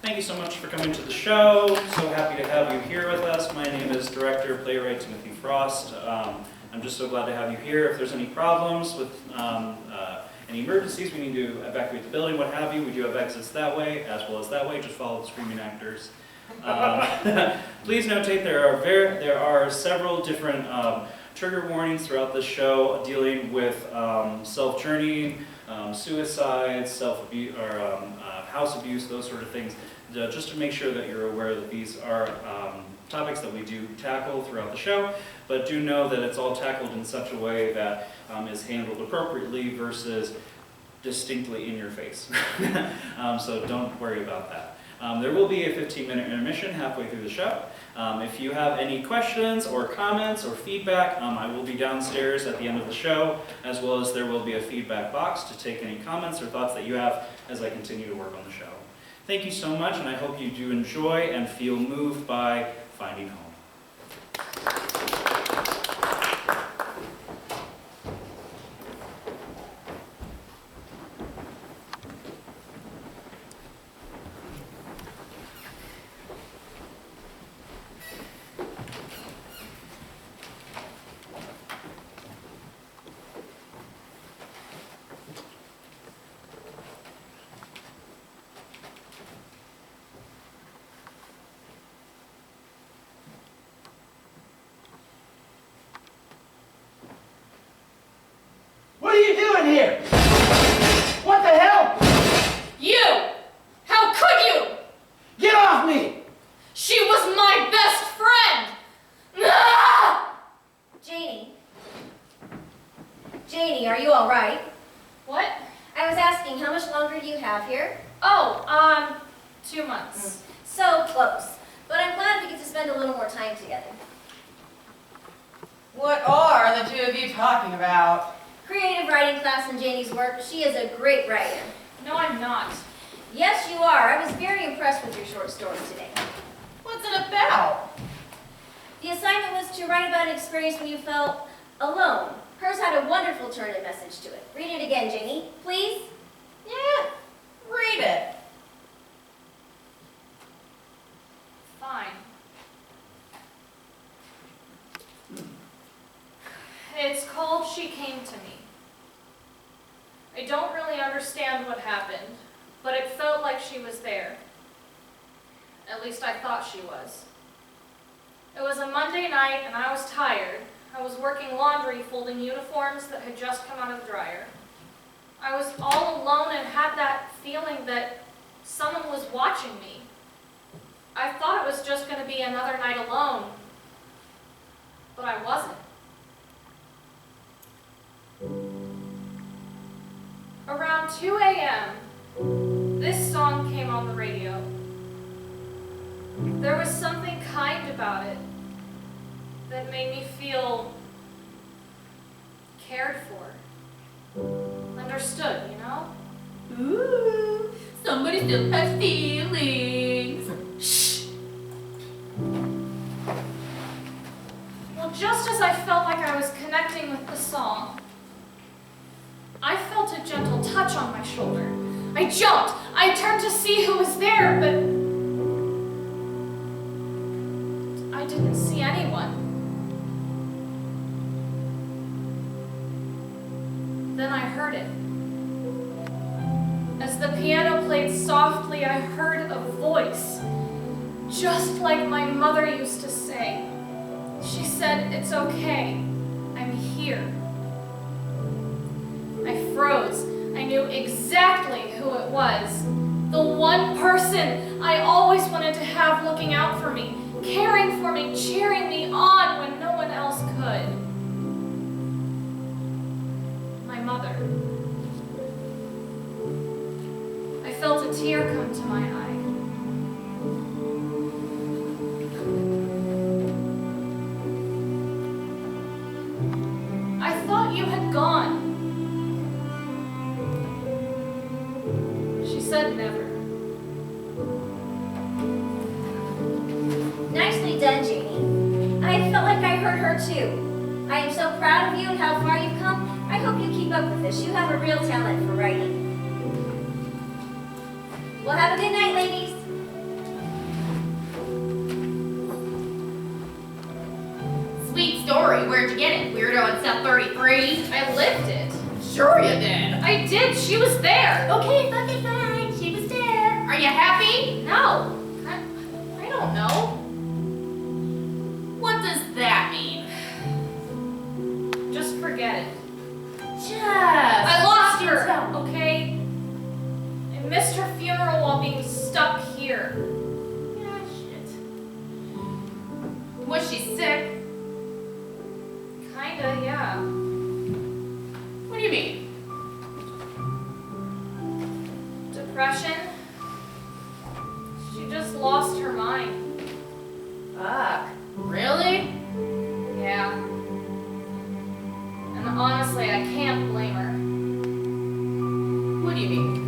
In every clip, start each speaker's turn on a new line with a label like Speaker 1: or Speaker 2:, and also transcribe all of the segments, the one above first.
Speaker 1: Thank you so much for coming to the show. So happy to have you here with us. My name is Director Playwright Timothy Frost. I'm just so glad to have you here. If there's any problems with any emergencies, we need to evacuate the building, what have you, we do have exits that way as well as that way. Just follow the screaming actors. Please notate there are several different trigger warnings throughout the show dealing with self-journeying, suicide, self-abuse, or house abuse, those sort of things, just to make sure that you're aware that these are topics that we do tackle throughout the show, but do know that it's all tackled in such a way that is handled appropriately versus distinctly in your face. So don't worry about that. There will be a 15-minute intermission halfway through the show. If you have any questions or comments or feedback, I will be downstairs at the end of the show, as well as there will be a feedback box to take any comments or thoughts that you have as I continue to work on the show. Thank you so much, and I hope you do enjoy and feel moved by finding home.
Speaker 2: What are you doing here? What the hell?
Speaker 3: You! How could you?
Speaker 2: Get off me!
Speaker 3: She was my best friend! Ah!
Speaker 4: Janie, are you all right?
Speaker 3: What?
Speaker 4: I was asking, how much longer do you have here?
Speaker 3: Oh, 2 months.
Speaker 4: So close. But I'm glad we get to spend a little more time together.
Speaker 5: What are the two of you talking about?
Speaker 4: Creative writing class in Janie's work. She is a great writer.
Speaker 3: No, I'm not.
Speaker 4: Yes, you are. I was very impressed with your short story today.
Speaker 5: What's it about?
Speaker 4: The assignment was to write about an experience when you felt alone. Hers had a wonderful turn and message to it. Read it again, Janie, please.
Speaker 5: Yeah, read it.
Speaker 3: Fine. It's called She Came to Me. I don't really understand what happened, but it felt like she was there. At least I thought she was. It was a Monday night and I was tired. I was working laundry, folding uniforms that had just come out of the dryer. I was all alone and had that feeling that someone was watching me. I thought it was just going to be another night alone, but I wasn't. Around 2 a.m., this song came on the radio. There was something kind about it that made me feel cared for, understood, you know?
Speaker 6: Ooh, somebody still has feelings.
Speaker 3: Shh! Well, just as I felt like I was connecting with the song, I felt a gentle touch on my shoulder. I jumped. I turned to see who was there, but I didn't see anyone. Then I heard it. As the piano played softly, I heard a voice, just like my mother used to say. She said, "It's okay. I'm here." I froze. I knew exactly who it was. The one person I always wanted to have looking out for me, caring for me, cheering me on when no one else could. My mother. I felt a tear come to my eye. I thought you had gone. She said never.
Speaker 4: Nicely done, Janie. I felt like I heard her too. I am so proud of you and how far you've come. I hope you keep up with this. You have a real talent for writing. Well, have a good night, ladies.
Speaker 6: Where'd you get it, weirdo in cell 33?
Speaker 3: I lived it.
Speaker 5: Sure you did.
Speaker 3: I did. She was there.
Speaker 6: Okay, fucking fine. She was there. Are you happy?
Speaker 3: No. I don't know.
Speaker 6: What does that mean?
Speaker 3: Just forget it.
Speaker 6: Just.
Speaker 3: I lost her,
Speaker 6: tell.
Speaker 3: okay? I missed her funeral while being stuck here.
Speaker 6: Yeah, shit. Was she sick?
Speaker 3: Kinda, yeah.
Speaker 6: What do you mean?
Speaker 3: Depression. She just lost her mind.
Speaker 6: Fuck. Really?
Speaker 3: Yeah. And honestly, I can't blame her.
Speaker 6: What do you mean?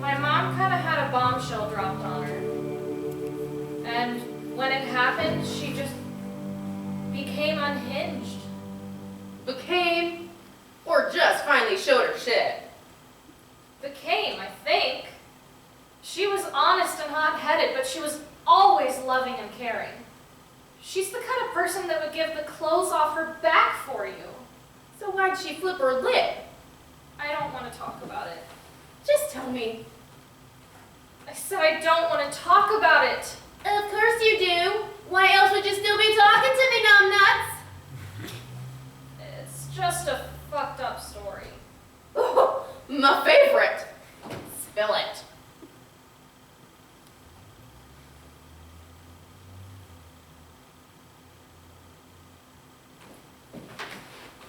Speaker 3: My mom kind of had a bombshell dropped on her. And when it happened, she just became unhinged.
Speaker 5: Became, or just finally showed her shit?
Speaker 3: Became, I think. She was honest and hot-headed, but she was always loving and caring. She's the kind of person that would give the clothes off her back for you.
Speaker 5: So why'd she flip her lip?
Speaker 3: I don't want to talk about it.
Speaker 5: Just tell me.
Speaker 3: I said I don't want to talk about it.
Speaker 6: Of course you do. Why else would you still be talking to me, numbnuts?
Speaker 3: It's just a fucked up story.
Speaker 5: Oh, my favorite. Spill it.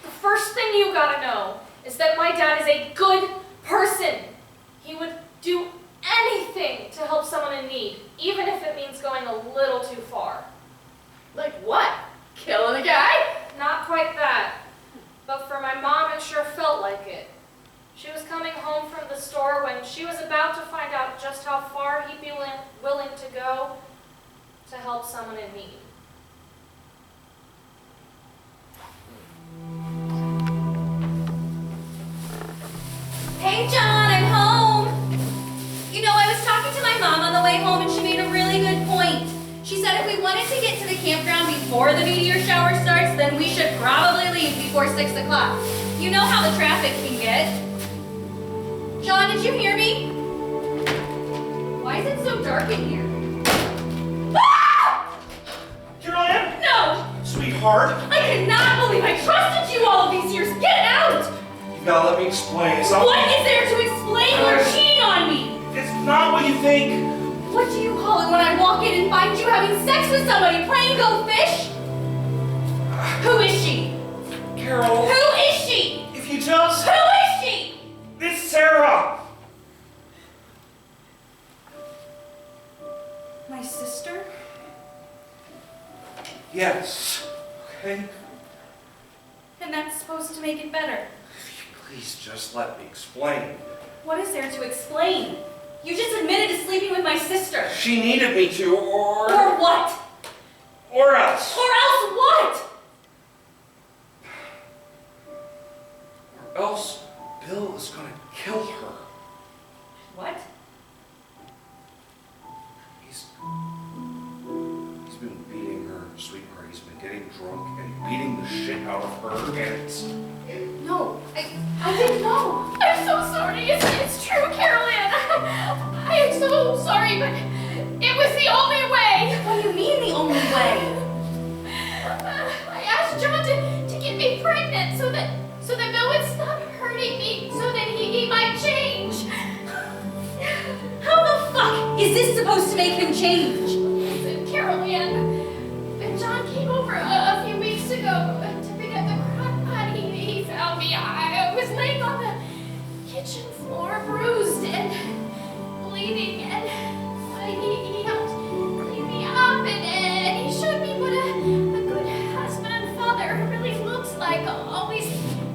Speaker 3: The first thing you gotta know is that my dad is a good person. He would do anything to help someone in need, even if it means going a little too far.
Speaker 5: Like what? Killing a guy?
Speaker 3: Not quite that, but for my mom it sure felt like it. She was coming home from the store when she was about to find out just how far he'd be willing to go to help someone in need.
Speaker 4: Hey, John, I'm home. You know, I was talking to my mom on the way home, and she made a really good point. She said if we wanted to get to the campground before the meteor shower starts, then we should probably leave before 6 o'clock. You know how the traffic can get. John, did you hear me? Why is it so dark in here? Ah!
Speaker 2: Caroline?
Speaker 4: No!
Speaker 2: Sweetheart,
Speaker 4: I cannot believe I trusted you all of these years. Get out!
Speaker 2: you gotta let me explain.
Speaker 4: What is there to explain? You're cheating on me!
Speaker 2: It's not what you think.
Speaker 4: What do you call it when I walk in and find you having sex with somebody playing Go Fish? Who is she?
Speaker 2: Carol,
Speaker 4: Who is she?
Speaker 2: if you just...
Speaker 4: Who is she?
Speaker 2: It's Sarah!
Speaker 4: My sister?
Speaker 2: Yes. Okay?
Speaker 4: And that's supposed to make it better.
Speaker 2: Please just let me explain.
Speaker 4: What is there to explain? You just admitted to sleeping with my sister.
Speaker 2: She needed me to,
Speaker 4: Or what?
Speaker 2: or else.
Speaker 4: Or else what?
Speaker 2: Or else Bill is gonna kill her.
Speaker 4: What?
Speaker 2: He's been beating her, sweetheart. He's been getting drunk and beating the shit out of her, and it's...
Speaker 4: No, I didn't know.
Speaker 6: I'm so sorry. It's true, Carolyn. I am so sorry, but it was the only way.
Speaker 4: What do you mean the only way?
Speaker 6: I asked John to get me pregnant so that Bill would stop hurting me, so that he might change.
Speaker 4: How the fuck is this supposed to make him change?
Speaker 6: Listen, Carolyn, when John came over a few weeks ago to pick up the crock pot, he found me. I was laying on the kitchen floor, bruised and bleeding, and he helped clean me up, and he showed me what a good husband and father really looks like, always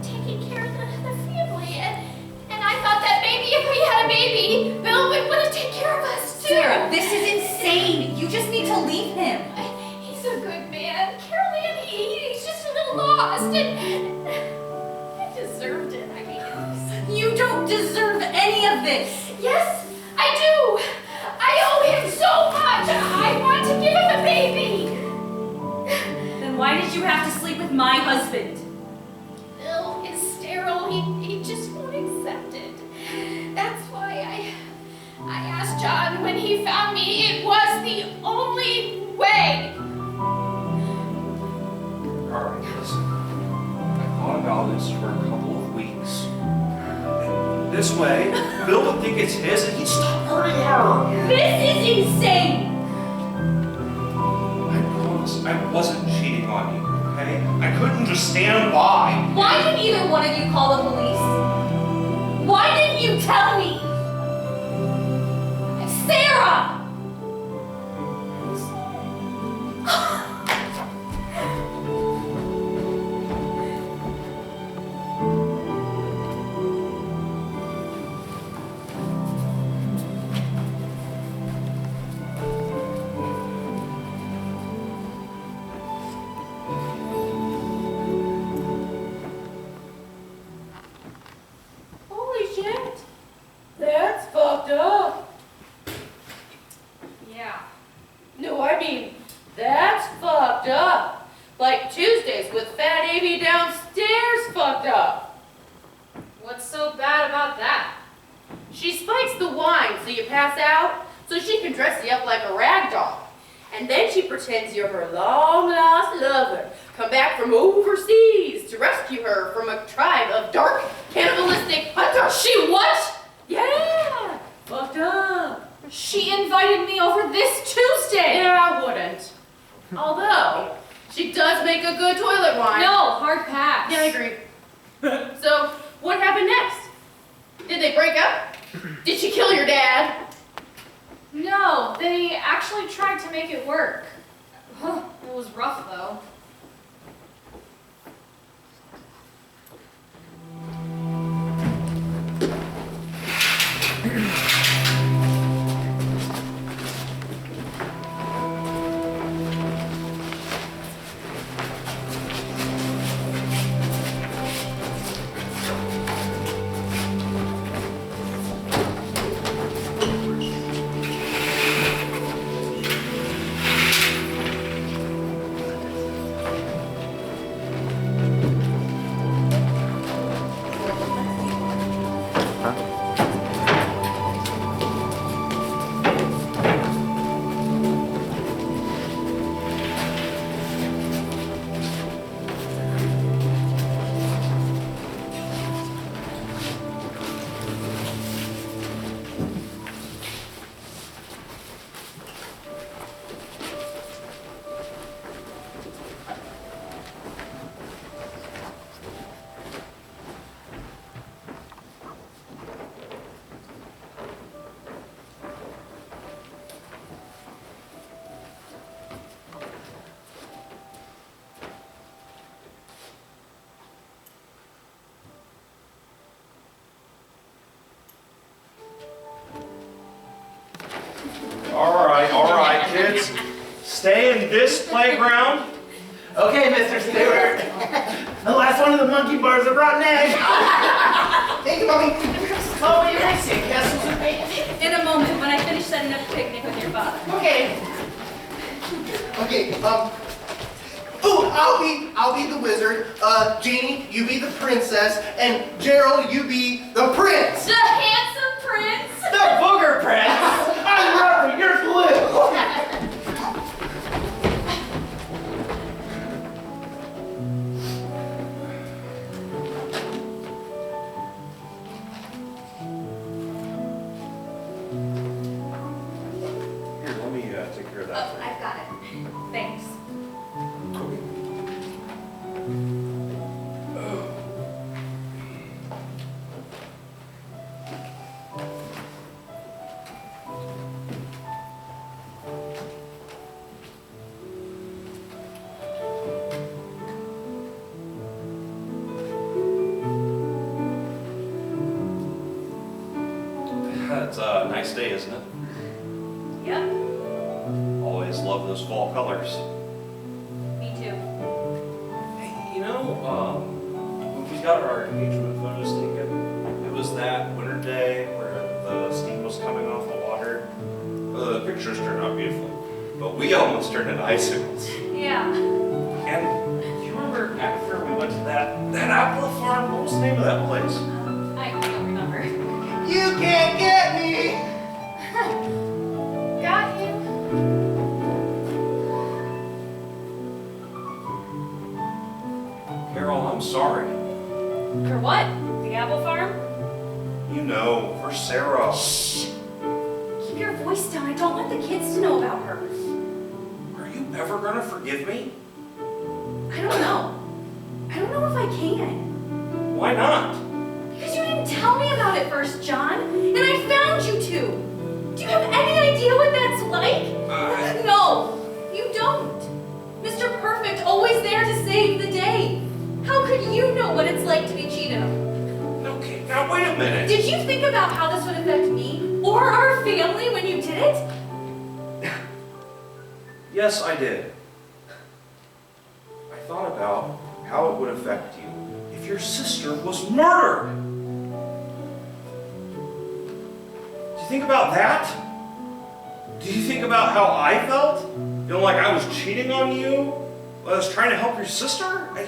Speaker 6: taking care of the family, and I thought that maybe if we had a baby, Bill would want to take care of us too.
Speaker 4: Sarah, this is insane. You just need to leave him.
Speaker 6: He's a good man. Carolyn, he's just a little lost, and I deserved it. I mean,
Speaker 4: You don't deserve any of this.
Speaker 6: yes, I do. I owe him so much. I want to give him a baby.
Speaker 4: Then why Why did you have to sleep with my husband?
Speaker 6: Bill is sterile. He just won't accept it. That's why I asked John when he found me. It was the only way.
Speaker 7: Alright, listen. I thought about this for a couple of weeks. And this way, Bill would think it's his and he'd stop hurting her.
Speaker 4: This is insane!
Speaker 7: I promise I wasn't cheating on you, okay? I couldn't just stand by.
Speaker 4: Why didn't either one of you call the police? Why didn't you tell me? Sarah!
Speaker 5: Holy shit. That's fucked up.
Speaker 3: Yeah.
Speaker 5: No, I mean, that's fucked up. Like Tuesdays with Fat Amy downstairs fucked up.
Speaker 3: What's so bad about that?
Speaker 5: She spikes the wine so you pass out, so she can dress you up like a rag doll. And then she pretends you're her long-lost lover, come back from overseas to rescue her from a tribe of dark, cannibalistic hunters.
Speaker 3: She what?
Speaker 5: Yeah, fucked up.
Speaker 3: She invited me over this Tuesday.
Speaker 5: Yeah, I wouldn't. Although, she does make a good toilet wine.
Speaker 3: No, hard pass.
Speaker 5: Yeah, I agree. So, what happened next? Did they break up? Did she kill your dad?
Speaker 3: No, they actually tried to make it work. It was rough though.
Speaker 7: All right, kids. Stay in this playground.
Speaker 2: Okay, Mr. Stewart. The last one of the monkey bars are rotten egg. Thank you, Mommy. Oh, you're nice. Castles and paint.
Speaker 4: In a moment, when I finish setting up the picnic with your father.
Speaker 2: Okay.
Speaker 8: Okay, ooh, I'll be the wizard. Jeannie, you be the princess, and Gerald, you be the prince.
Speaker 4: The handsome prince!
Speaker 2: The booger prince. I'm rubber, you're glue.
Speaker 7: Here, let me take care of that.
Speaker 4: Oh, I've got it. Thanks.
Speaker 7: It's a nice day, isn't it?
Speaker 4: Yep,
Speaker 7: Always love those fall colors.
Speaker 4: me too.
Speaker 7: Hey, you know, when we got our engagement photos taken, it was that winter day where the steam was coming off the water. The pictures turned out beautiful, but we almost turned into icicles.
Speaker 4: Yeah.
Speaker 7: And Carol, I'm sorry.
Speaker 4: For what? The apple farm?
Speaker 7: You know, for Sarah.
Speaker 4: Shh! Keep your voice down. I don't want the kids to know about her.
Speaker 7: Are you ever gonna forgive me?
Speaker 4: I don't know. I don't know if I can.
Speaker 7: Why not?
Speaker 4: Because you didn't tell me about it first, John. And I found you to. Do you have any idea what that's like? No, you don't. Mr. Perfect, always there to save the day. How could you know what it's like to be cheated on?
Speaker 7: Okay, now wait a minute.
Speaker 4: Did you think about how this would affect me or our family when you did it?
Speaker 7: Yes, I did. I thought about how it would affect you if your sister was murdered. Do you think about that? Do you think about how I felt? Feeling like I was cheating on you? I was trying to help your sister?
Speaker 4: I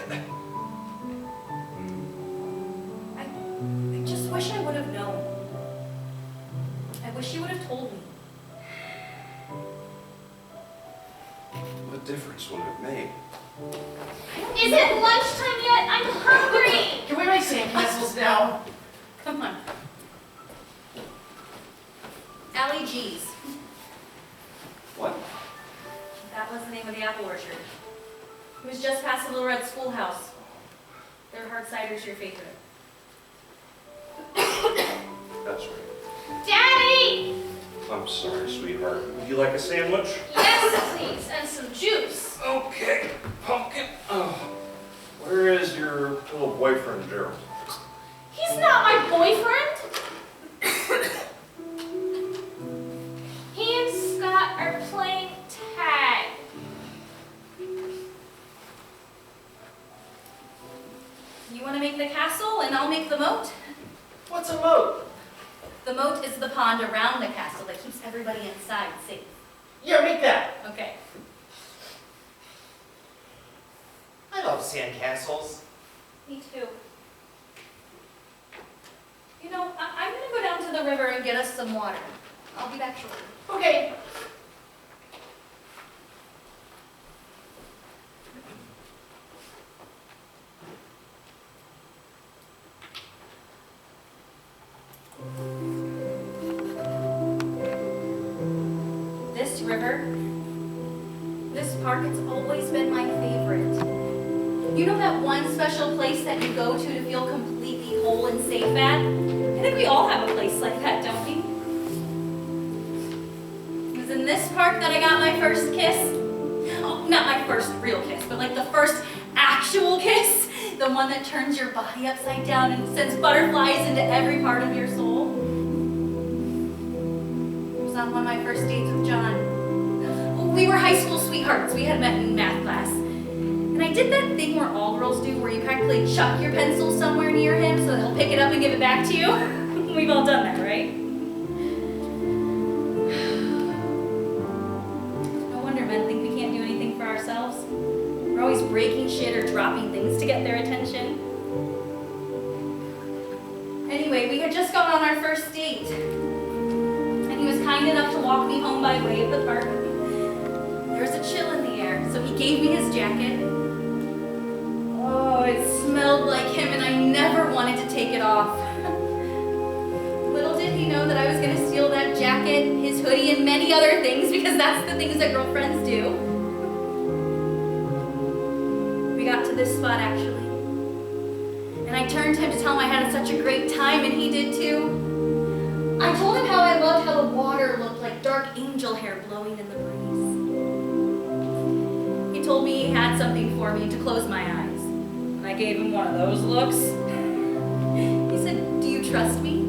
Speaker 4: just wish I would have known. I wish you would have told me.
Speaker 7: What difference would it have made?
Speaker 3: Is it lunchtime yet? I'm hungry.
Speaker 2: Can we make sandcastles now?
Speaker 4: Come on. Allie G's.
Speaker 7: What?
Speaker 4: That was the name of the apple orchard. It was just past the Little Red Schoolhouse. Their hard cider's your favorite.
Speaker 7: That's right.
Speaker 3: Daddy!
Speaker 7: I'm sorry, sweetheart. Would you like a sandwich?
Speaker 3: Yes, please, and some juice.
Speaker 7: Okay, pumpkin. Oh, where is your little boyfriend, Gerald?
Speaker 3: He's not my boyfriend. He and Scott are playing tag.
Speaker 4: You want to make the castle and I'll make the moat?
Speaker 2: What's a moat?
Speaker 4: The moat is the pond around the castle that keeps everybody inside safe.
Speaker 2: Yeah, make that.
Speaker 4: Okay.
Speaker 2: I love sandcastles.
Speaker 4: Me too. You know, I'm going to go down to the river and get us some water. I'll be back shortly.
Speaker 2: Okay.
Speaker 4: This river, this park, it's always been my favorite. You know that one special place that you go to feel completely whole and safe at? I think we all have a place like that, don't we? It was in this park that I got my first kiss. Oh, not my first real kiss, but like the first actual kiss. The one that turns your body upside down and sends butterflies into every part of your soul. It was on one of my first dates with John. We were high school sweethearts. We had met in math class. And I did that thing where all girls do where you practically chuck your pencil somewhere near him so that he'll pick it up and give it back to you. We've all done that, right? No wonder men think we can't do anything for ourselves. We're always breaking shit or dropping things to get their attention. Anyway, we had just gone on our first date. And he was kind enough to walk me home by way of the park. There was a chill in the air, so he gave me his jacket. Oh, it smelled like him and I never wanted to take it off. Little did he know that I was going to steal that jacket, his hoodie, and many other things because that's the things that girlfriends do. We got to this spot actually. And I turned to him to tell him I had such a great time and he did too. I told him how I loved how the water looked like dark angel hair blowing in the breeze. He told me he had something for me to close my eyes. And I gave him one of those looks. He said, "Do you trust me?"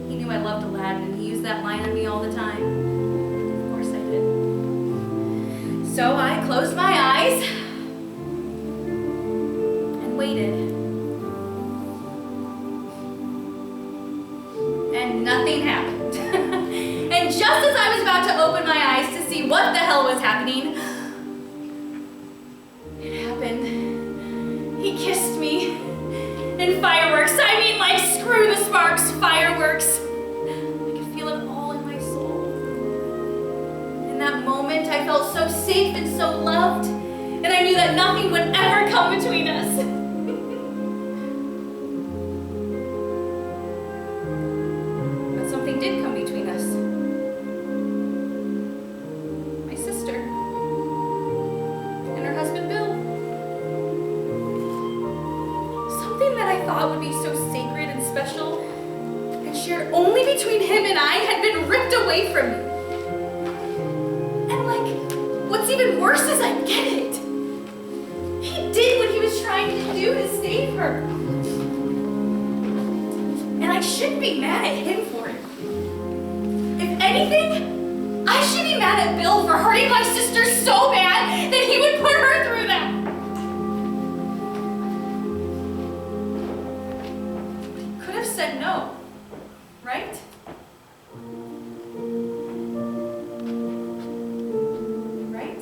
Speaker 4: He knew I loved Aladdin and he used that line on me all the time. Of course I did. So I closed my eyes and waited. And nothing happened. And just as I was about to open my eyes to see what the hell was happening, it happened. He kissed me. And fireworks, I mean like screw the sparks, fireworks. I could feel it all in my soul. In that moment, I felt so safe and so loved. And I knew that nothing would ever come between us. thought would be so sacred and special and shared only between him and I had been ripped away from me. And like, what's even worse is I get it. He did what he was trying to do to save her. And I shouldn't be mad at him for it. If anything, I should be mad at Bill for hurting my sister so bad that he would put her through that. He could have said no, right? Right?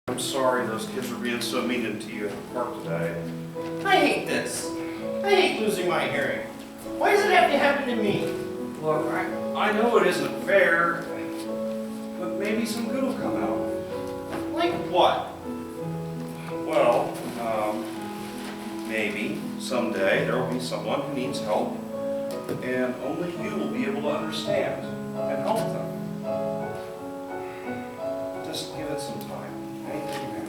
Speaker 7: I'm sorry those kids were being so mean to you at the park today.
Speaker 2: I hate this. I hate losing my hearing. Why does it have to happen to me?
Speaker 7: Look, I know it isn't fair, but maybe some good will come out.
Speaker 2: Like what?
Speaker 7: Well, maybe someday there will be someone who needs help, and only you will be able to understand and help them. Just give it some time. Anything can happen.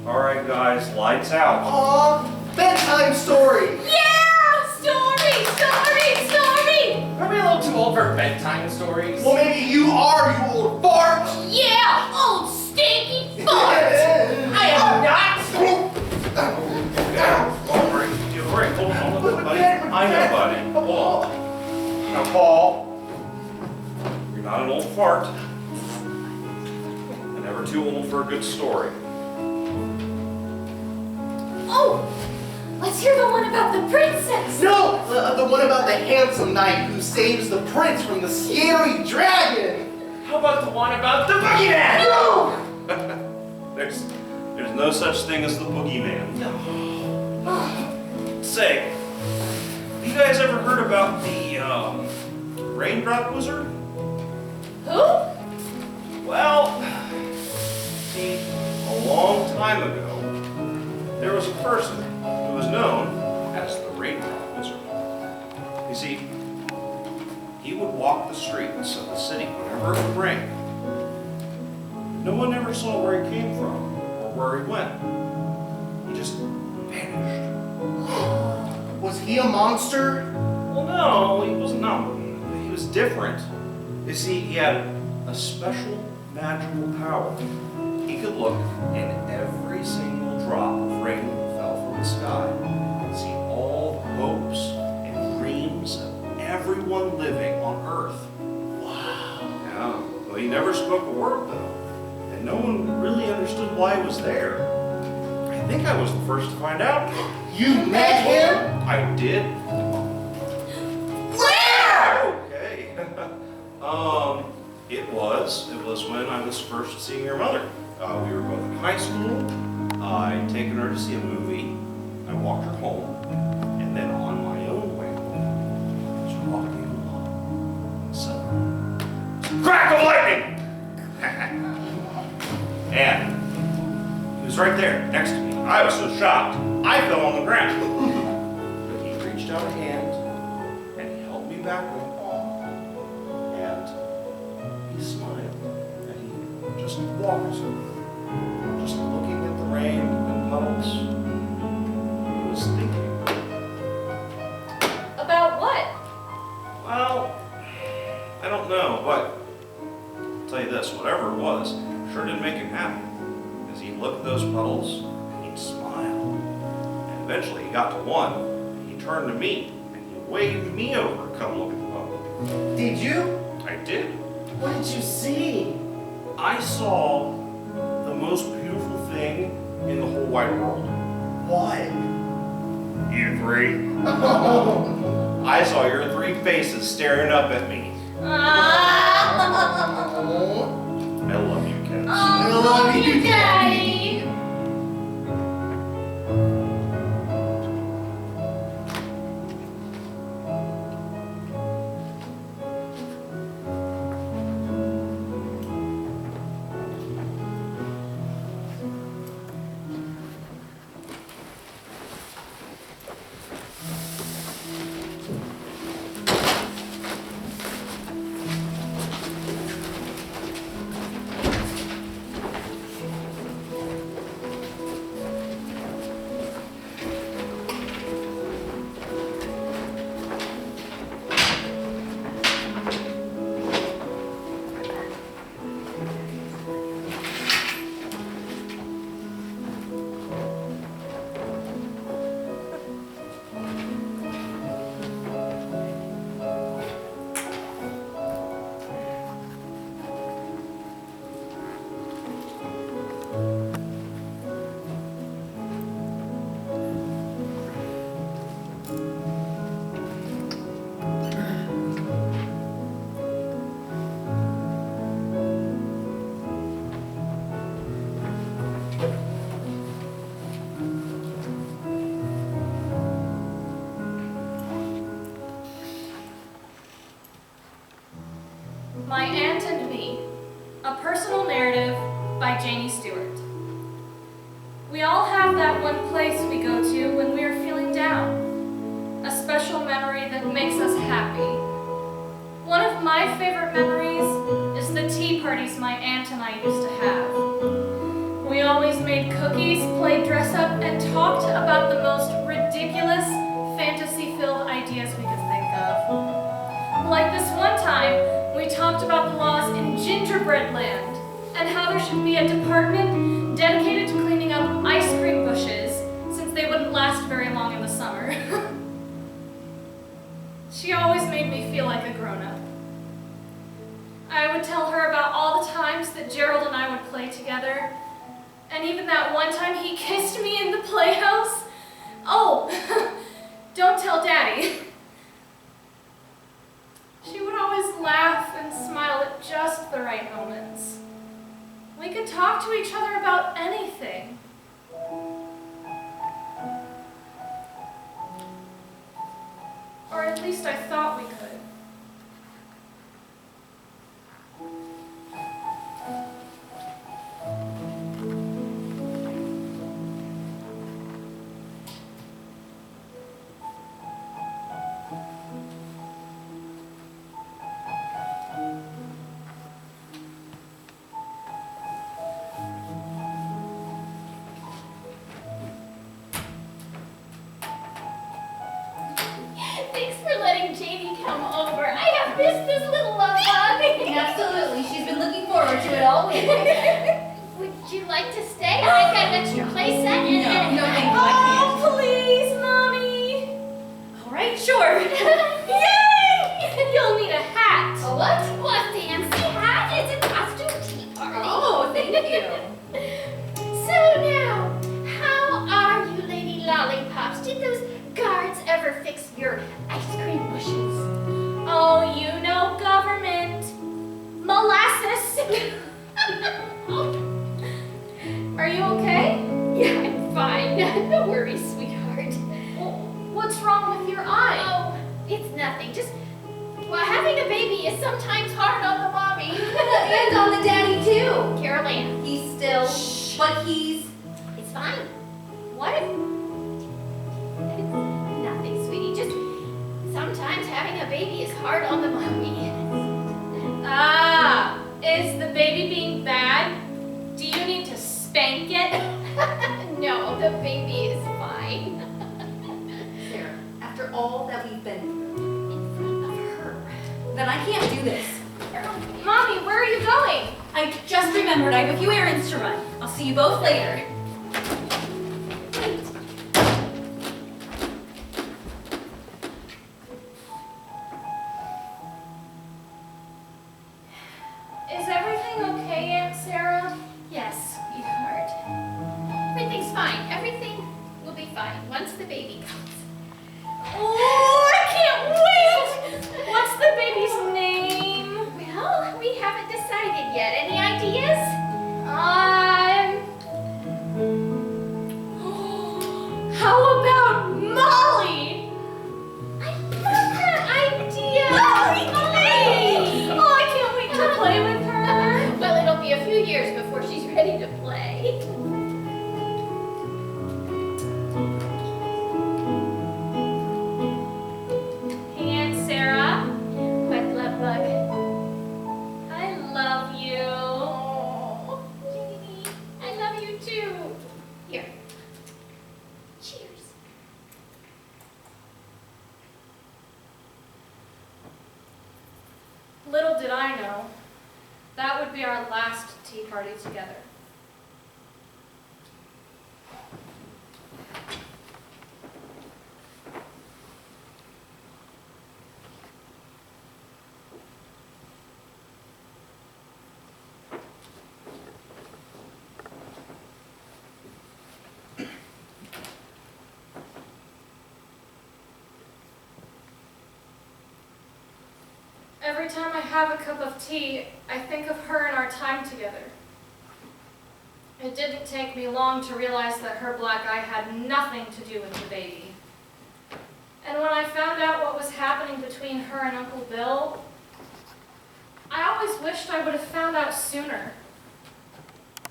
Speaker 7: All right, guys, lights out.
Speaker 8: Aw, bedtime story.
Speaker 4: Yeah! Story! Story! Story!
Speaker 2: Are we a little too old for bedtime stories?
Speaker 8: Well, maybe you are, you old fart.
Speaker 6: Yeah, old stinky fart.
Speaker 2: I am not.
Speaker 7: All right, hold on, buddy. I know, buddy. Hold on. Now, Paul, you're not an old fart. And never too old for a good story.
Speaker 6: Oh, let's hear the one about the princess.
Speaker 8: No, the one about the handsome knight who saves the prince from the scary dragon.
Speaker 2: How about the one about the boogeyman?
Speaker 6: No!
Speaker 7: There's no such thing as the boogeyman. Say, you guys ever heard about the raindrop wizard?
Speaker 6: Who?
Speaker 7: Well, see, a long time ago, there was a person who was known as the raindrop wizard. You see, he would walk the streets of the city whenever it would rain. No one ever saw where he came from or where he went. He just vanished.
Speaker 8: Was he a monster?
Speaker 7: Well, no, he was not. He was different. You see, he had a special magical power. He could look in every single drop of rain that fell from the sky and see all the hopes and dreams of everyone living on Earth. Wow. Yeah. Well, he never spoke a word, though, and no one really understood why he was there. I think I was the first to find out.
Speaker 8: You met him?
Speaker 7: I did.
Speaker 8: Where?
Speaker 7: Okay. It was when I was first seeing your mother. We were both in high school. I'd taken her to see a movie. I walked her home, and then on my own way home, I was walking along. was right there, next to me. I was so shocked, I fell on the ground. But he reached out a hand, and he held me back with and he smiled, and he just walked, just looking at the rain and puddles. He was thinking.
Speaker 3: About what?
Speaker 7: Well, I don't know, but I'll tell you this, whatever it was, sure didn't make him happy. Because he looked at those puddles, and he'd smile. And eventually he got to one, and he turned to me, and he waved me over, come look at the puddle.
Speaker 8: Did you?
Speaker 7: I did.
Speaker 8: What did you see?
Speaker 7: I saw the most beautiful thing in the whole wide world.
Speaker 8: What?
Speaker 7: You three.
Speaker 8: Oh.
Speaker 7: I saw your three faces staring up at me.
Speaker 3: Ah.
Speaker 7: I love you, kids.
Speaker 3: Oh,
Speaker 8: I love you,
Speaker 3: Daddy. My Aunt and Me, a personal narrative by Janie Stewart. We all have that one place we go to when we are feeling down, a special memory that makes us happy. One of my favorite memories is the tea parties my aunt and I used to have. We always made cookies, played dress up, and talked about the most ridiculous, fantasy-filled ideas we could think of. Like this one time, we talked about the laws in Gingerbread Land and how there should be a department dedicated to cleaning up ice cream bushes since they wouldn't last very long in the summer. She always made me feel like a grown-up. I would tell her about all the times that Gerald and I would play together, and even that one time he kissed me in the playhouse. Oh, don't tell Daddy. She would always laugh and smile at just the right moments. We could talk to each other about anything. Or at least I thought we could.
Speaker 6: Thanks for letting Janie come over. I have missed this little love bug.
Speaker 4: Absolutely. She's been looking forward to it all week.
Speaker 6: Would you like to stay? I've got an extra play set and
Speaker 4: No, thank you. I
Speaker 3: Oh, please, Mommy!
Speaker 4: can't. All right, sure.
Speaker 3: Yay! You'll need a hat.
Speaker 6: A what? What fancy hat? It's a costume tea party.
Speaker 4: Oh, thank you.
Speaker 6: So now, how are you, Lady Lollipops? Did those guards ever fix your ice cream bushes?
Speaker 3: Oh, you know government. Molasses. Are you okay?
Speaker 6: Yeah, I'm fine. No worries, sweetheart.
Speaker 3: Well, what's wrong with your eye?
Speaker 6: Oh, it's nothing. Just, well, having a baby is sometimes hard on the mommy.
Speaker 4: And on the daddy, too.
Speaker 6: Carol Ann.
Speaker 4: He's still, but he's
Speaker 6: fine. What? Nothing, sweetie. Just sometimes having a baby is hard on the mommy.
Speaker 3: Ah, is the baby being bad? Do you need to spank it?
Speaker 6: No, the baby is fine.
Speaker 4: Sarah, after all that we've been through in front of her, then I can't do this.
Speaker 3: Mommy, where are you going?
Speaker 4: I just remembered I have a few errands to run. I'll see you both later.
Speaker 3: Is everything okay, Aunt Sarah?
Speaker 6: Yes, sweetheart. Everything's fine. Everything will be fine once the baby comes.
Speaker 3: Oh, I can't wait! What's the baby's name?
Speaker 6: Well, we haven't decided yet. Any ideas?
Speaker 3: How about Molly?
Speaker 6: I love that idea!
Speaker 3: Molly! Oh, I can't wait to play with her.
Speaker 6: Well, it'll be a few years before she's ready to play.
Speaker 3: Hey, Aunt Sarah.
Speaker 6: What, love bug?
Speaker 3: I love you.
Speaker 6: Oh, Jeannie, I love you too. Here. Cheers.
Speaker 3: Little did I know, that would be our last tea party together. Every time I have a cup of tea, I think of her and our time together. It didn't take me long to realize that her black eye had nothing to do with the baby. And when I found out what was happening between her and Uncle Bill, I always wished I would have found out sooner.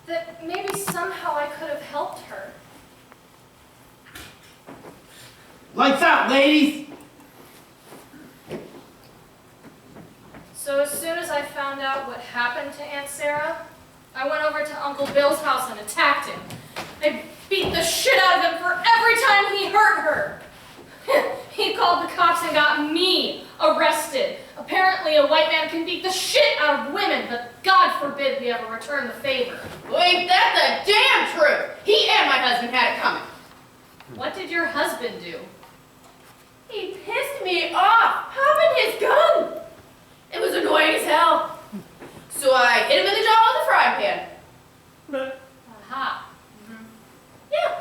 Speaker 3: That maybe somehow I could have helped her.
Speaker 2: Lights out, ladies!
Speaker 3: So as soon as I found out what happened to Aunt Sarah, I went over to Uncle Bill's house and attacked him. I beat the shit out of him for every time he hurt her. He called the cops and got me arrested. Apparently a white man can beat the shit out of women, but God forbid we ever return the favor.
Speaker 5: Well, ain't that the damn truth? He and my husband had it coming.
Speaker 3: What did your husband do?
Speaker 5: He pissed me off, popping his gun. It was annoying as hell. So I hit him in the jaw with a frying pan.
Speaker 3: Aha.
Speaker 5: Yeah.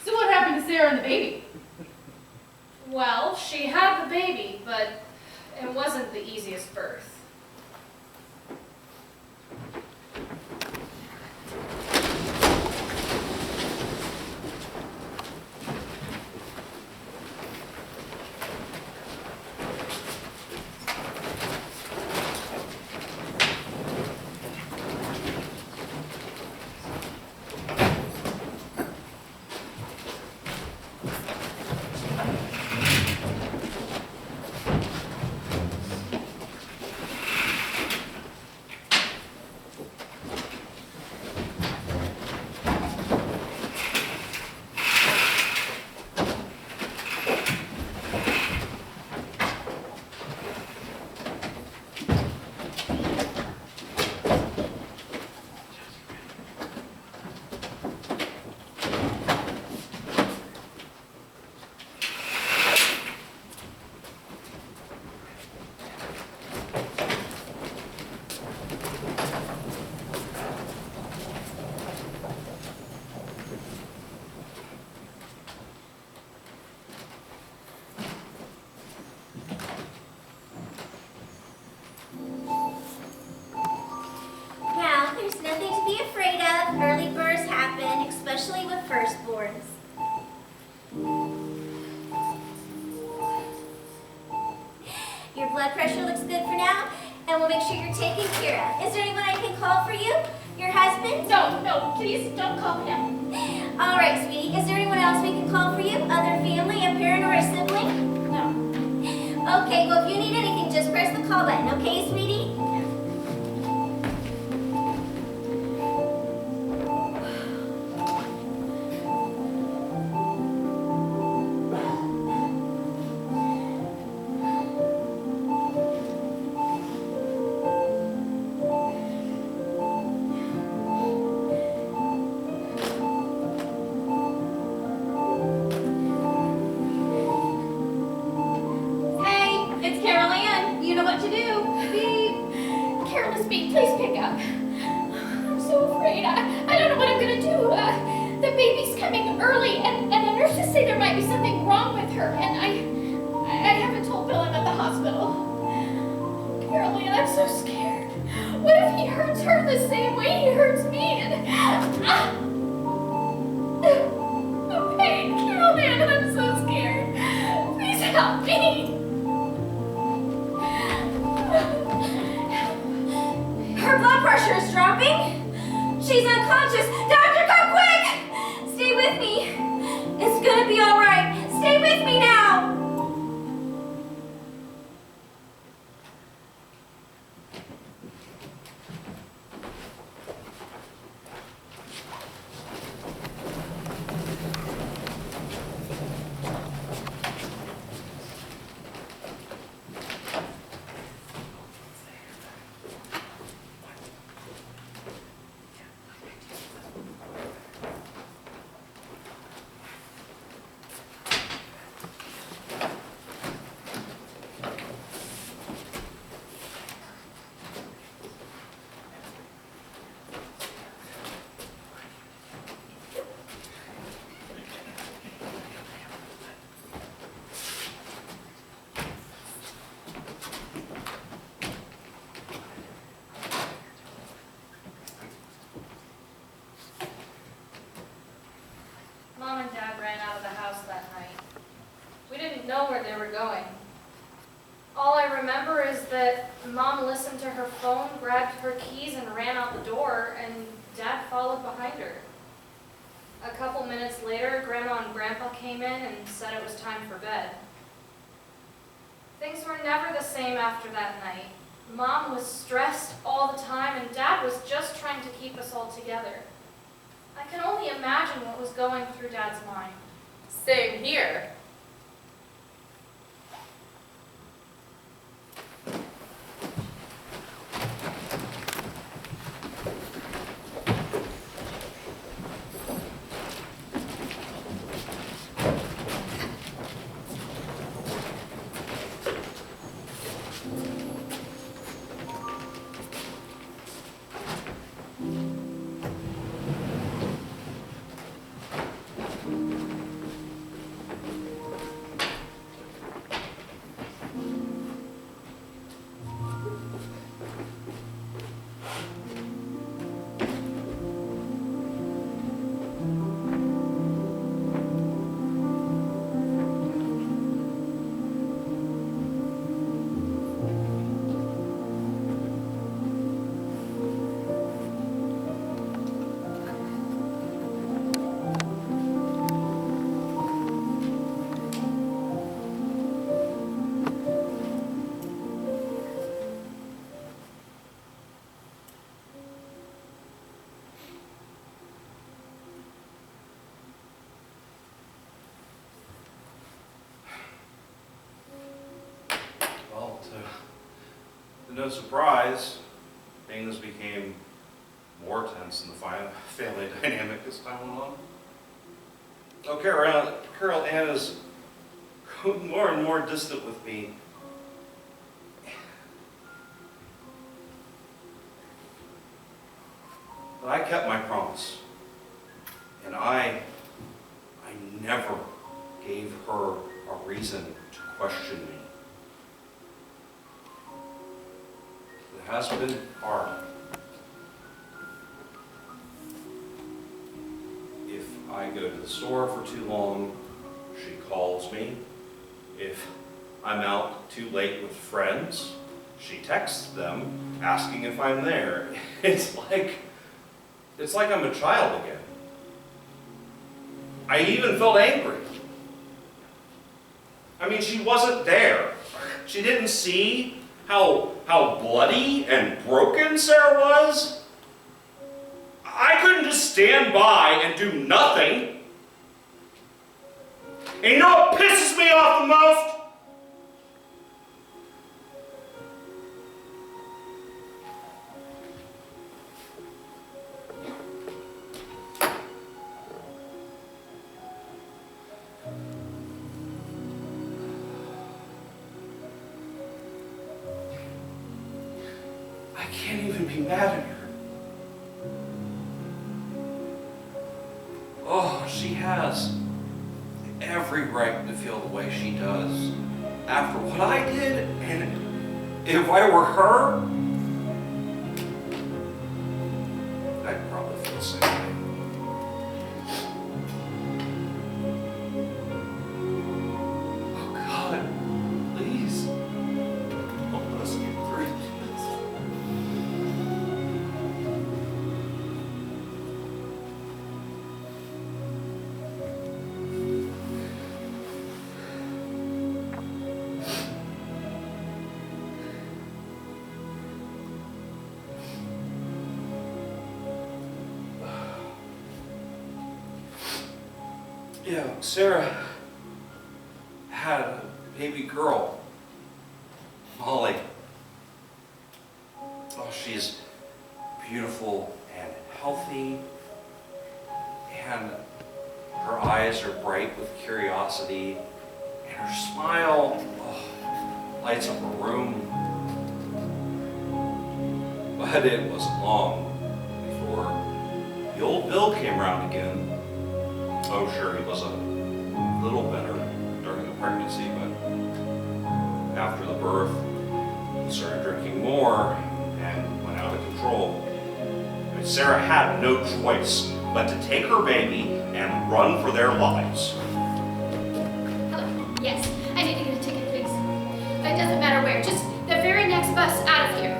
Speaker 5: So what happened to Sarah and the baby?
Speaker 3: Well, she had the baby, but it wasn't the easiest birth.
Speaker 9: Now, there's nothing to be afraid of. Early births happen, especially with firstborns. Your blood pressure looks good for now, and we'll make sure you're taken care of. Is there anyone I can call for you? Your husband?
Speaker 6: No, please don't call him.
Speaker 9: All right, sweetie. Is there anyone else we can call for you? Other family, a parent, or a sibling?
Speaker 6: No.
Speaker 9: Okay, well, if you need anything, just press the call button, okay, sweetie?
Speaker 4: Hey, it's Carol Ann. You know what to do. Beep.
Speaker 6: Careless Beat, please pick up. I'm so afraid. I don't know what I'm gonna do. The baby's coming early, and the nurses say there might be something wrong with her, and I haven't told Bill I'm at the hospital. Carol Ann, I'm so scared. What if he hurts her the same way he hurts me? The pain, Carol Ann, I'm so scared. Please help me.
Speaker 9: Her blood pressure is dropping. She's unconscious. Doctor, come quick! Stay with me. It's gonna be all right. Stay with me now.
Speaker 3: Mom and Dad ran out of the house that night. We didn't know where they were going. All I remember is that Mom listened to her phone, grabbed her keys, and ran out the door, and Dad followed behind her. A couple minutes later, Grandma and Grandpa came in and said it was time for bed. Things were never the same after that night. Mom was stressed all the time, and Dad was just trying to keep us all together. I can only imagine what was going through Dad's mind.
Speaker 5: Same here.
Speaker 7: Well, to no surprise, things became more tense in the family dynamic as time went on. Oh, Carol Ann is growing more and more distant with me. But I kept my promise. And I never gave her a reason to question me. It has been hard. If I go to the store for too long, she calls me. If I'm out too late with friends, she texts them asking if I'm there. It's like It's like I'm a child again. I even felt angry. I mean, she wasn't there. She didn't see how bloody and broken Sarah was. I couldn't just stand by and do nothing. And you know what pisses me off the most? I can't even be mad at her. Oh, she has every right to feel the way she does after what I did, and if I were her, I'd probably feel the same way. Oh God, please, help us get through this. Yeah, Sarah had a baby girl, Molly. Oh, she's beautiful and healthy, and her eyes are bright with curiosity, and her smile lights up a room. But it wasn't long before the old Bill came around again. Oh, sure, he was a little better during the pregnancy, but after the birth, he started drinking more and went out of control. I mean, Sarah had no choice but to take her baby and run for their lives.
Speaker 6: Hello. Yes, I need to get a ticket, please. It doesn't matter where, just the very next bus out of here.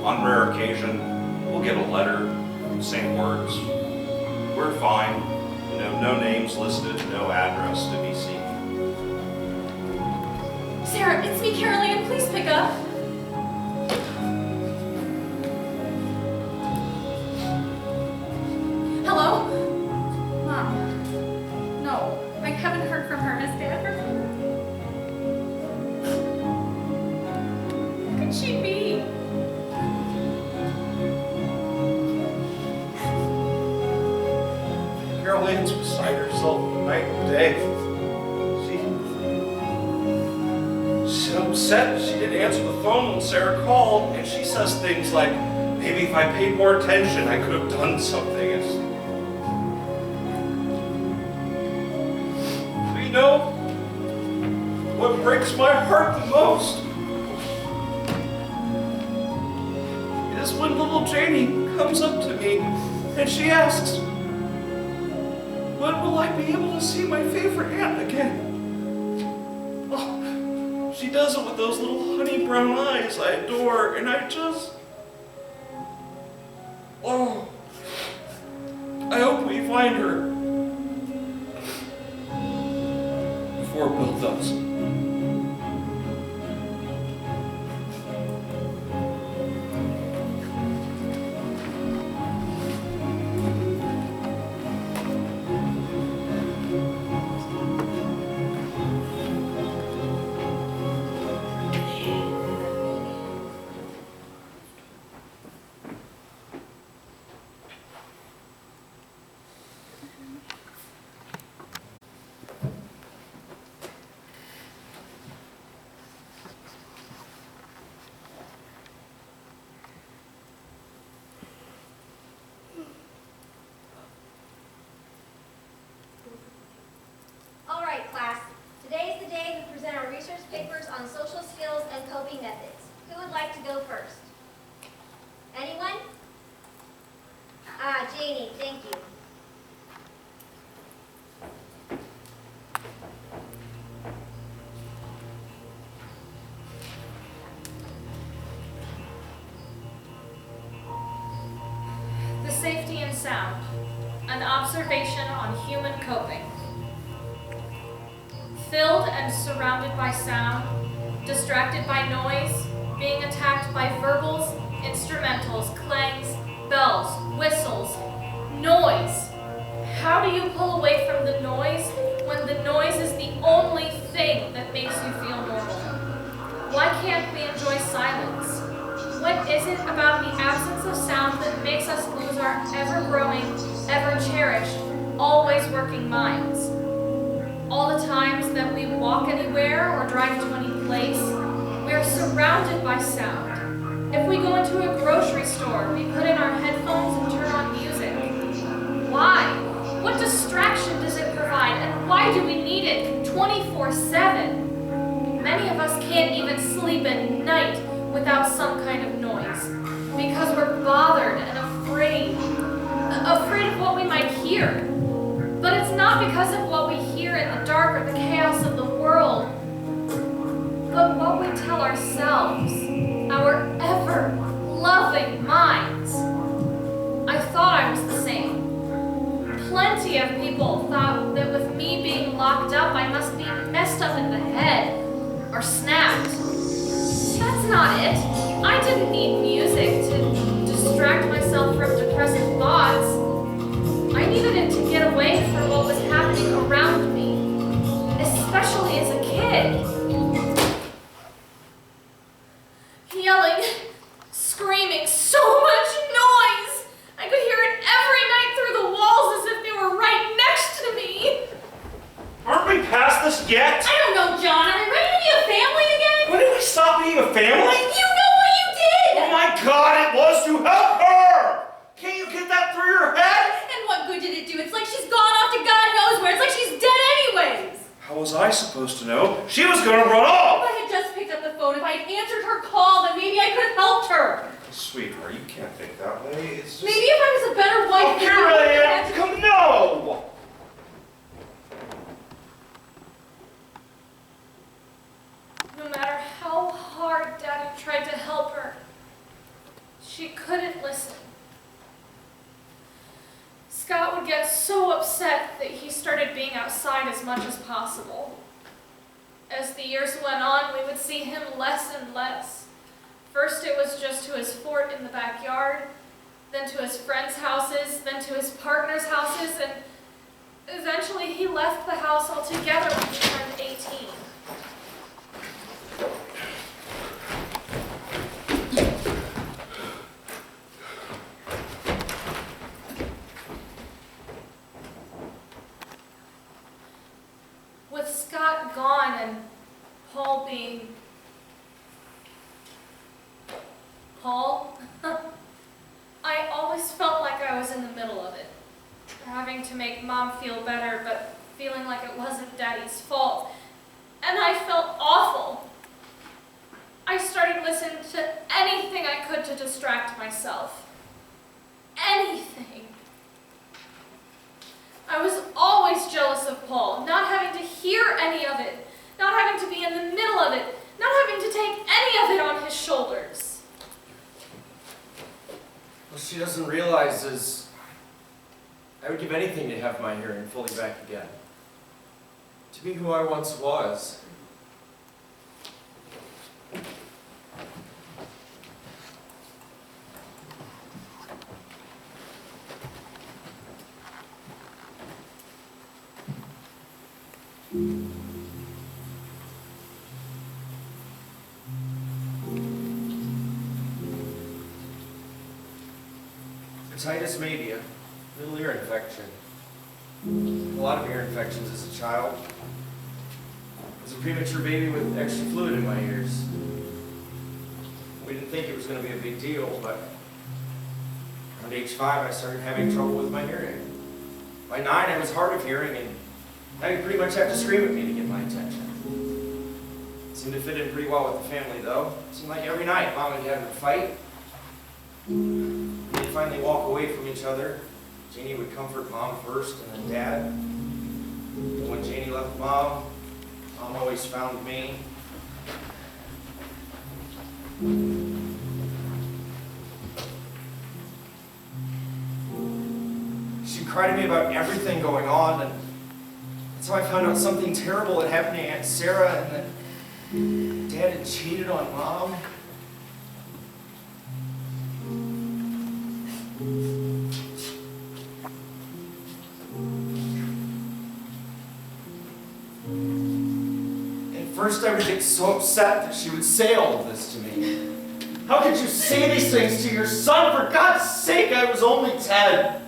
Speaker 7: On rare occasion, we'll get a letter, same words. We're fine. You know, no names listed, no address to be seen.
Speaker 4: Sarah, it's me, Caroline. Please pick up. Hello? Mom. No, I haven't heard from her. Has Dad heard from her? Who could she be?
Speaker 7: Caroline's beside herself night and day. She's upset she didn't answer the phone when Sarah called, and she says things like, maybe if I paid more attention, I could have done something. But you know, what breaks my heart the most is when little Janie comes up to me and she asks, when will I be able to see my favorite aunt again? Oh, she does it with those little honey brown eyes I adore, and I just... Oh, I hope we find her before Bill does.
Speaker 9: All right, class. Today is the day we present our research papers on social skills and coping methods. Who would like to go first? Anyone? Janie, thank you.
Speaker 3: sound, an observation on human coping. Filled and surrounded by sound, distracted by noise, being attacked by verbals, instrumentals, clangs, bells, whistles, noise. How do you pull away from the noise when the noise is the only thing that makes you feel normal? Why can't we enjoy silence? What is it about the absence of sound that makes us lose our ever-growing, ever-cherished, always working minds? All the times that we walk anywhere or drive to any place, we are surrounded by sound. If we go into a grocery store, we put in our headphones and turn on music. Why? What distraction does it provide, and why do we need it 24/7? Many of us can't even sleep at night without some kind of noise, because we're bothered and afraid of what we might hear. But it's not because of what we hear in the dark or the chaos of the world, but what we tell ourselves, our ever-loving minds. I thought I was the same. Plenty of people thought that with me being locked up, I must be messed up in the head or snapped. That's not it. I didn't need music to distract myself from depressive thoughts. I needed it to get away from what was happening around me, especially as a kid. Yelling, screaming, so much noise! I could hear it every night through the walls as if they were right next to me.
Speaker 7: Aren't we past this yet?
Speaker 4: I don't know, John. Are we ready to be a family again?
Speaker 7: When did we stop being a family?
Speaker 4: You know what you did!
Speaker 7: Oh my God, it was to help her! Can't you get that through your head?
Speaker 4: And what good did it do? It's like she's gone off to God knows where. It's like she's dead anyways.
Speaker 7: How was I supposed to know? She was gonna run off!
Speaker 4: If I had just picked up the phone, if I had answered her call, then maybe I could have helped her.
Speaker 7: Sweetheart, you can't think that way. It's just...
Speaker 4: Maybe if I was a better wife...
Speaker 7: Oh, here I am! Come, no!
Speaker 3: No matter how hard Daddy tried to help her, she couldn't listen. Scott would get so upset that he started being outside as much as possible. As the years went on, we would see him less and less. First it was just to his fort in the backyard, then to his friends' houses, then to his partners' houses, and eventually he left the house altogether when he turned 18. With Scott gone and Paul being Paul, I always felt like I was in the middle of it, having to make Mom feel better, but feeling like it wasn't Daddy's fault. And I felt awful. I started listening to anything I could to distract myself. Anything. I was always jealous of Paul, not having to hear any of it, not having to be in the middle of it, not having to take any of it on his shoulders.
Speaker 10: What she doesn't realize is I would give anything to have my hearing fully back again. To be who I once was. Hepatitis media, little ear infection. A lot of ear infections as a child. I was a premature baby with extra fluid in my ears. We didn't think it was going to be a big deal, but around age 5 I started having trouble with my hearing. By 9 I was hard of hearing, and now you pretty much have to scream at me to get my attention. Seemed to fit in pretty well with the family though. It seemed like every night Mom and Dad would fight. They'd finally walk away from each other. Janie would comfort Mom first and then Dad. And when Janie left Mom, Mom always found me. cry to me about everything going on, and that's how I found out something terrible had happened to Aunt Sarah, and that Dad had cheated on Mom. At first I would get so upset that she would say all of this to me. How could you say these things to your son? For God's sake, I was only 10.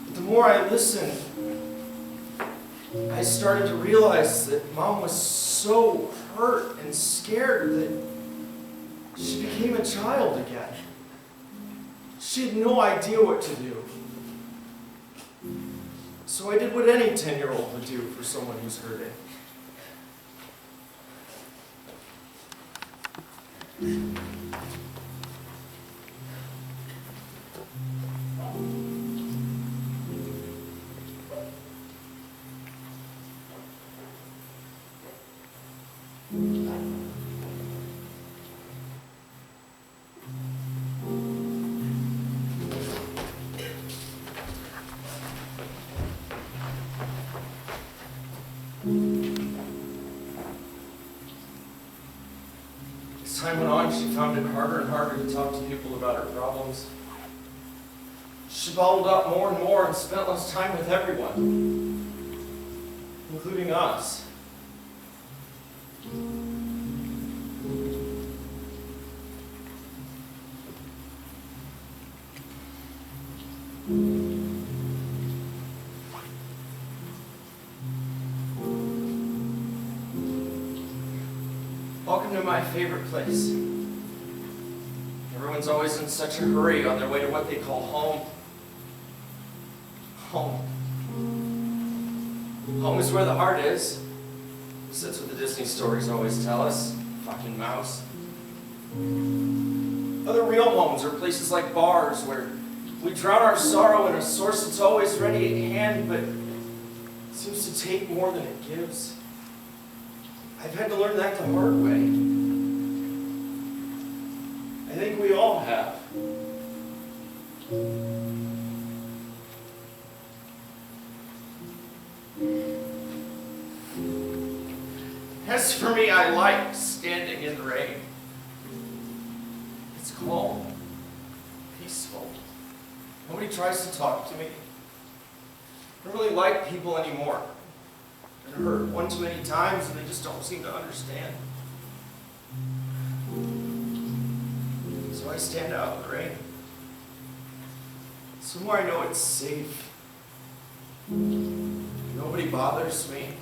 Speaker 10: But the more I listened, I started to realize that Mom was so hurt and scared that she became a child again. She had no idea what to do. So I did what any 10-year-old would do for someone who's hurting. As time went on, she found it harder and harder to talk to people about her problems. She bottled up more and more and spent less time with everyone, including us. Welcome to my favorite place. Everyone's always in such a hurry on their way to what they call home. Home. Home is where the heart is. That's what the Disney stories always tell us. Fucking mouse. Other real homes are places like bars where we drown our sorrow in a source that's always ready at hand, but seems to take more than it gives. I've had to learn that the hard way. I think we all have. As for me, I like standing in the rain. It's calm, peaceful. Nobody tries to talk to me. I don't really like people anymore. I've been hurt one too many times and they just don't seem to understand. So I stand out in the rain. Somewhere I know it's safe. Nobody bothers me.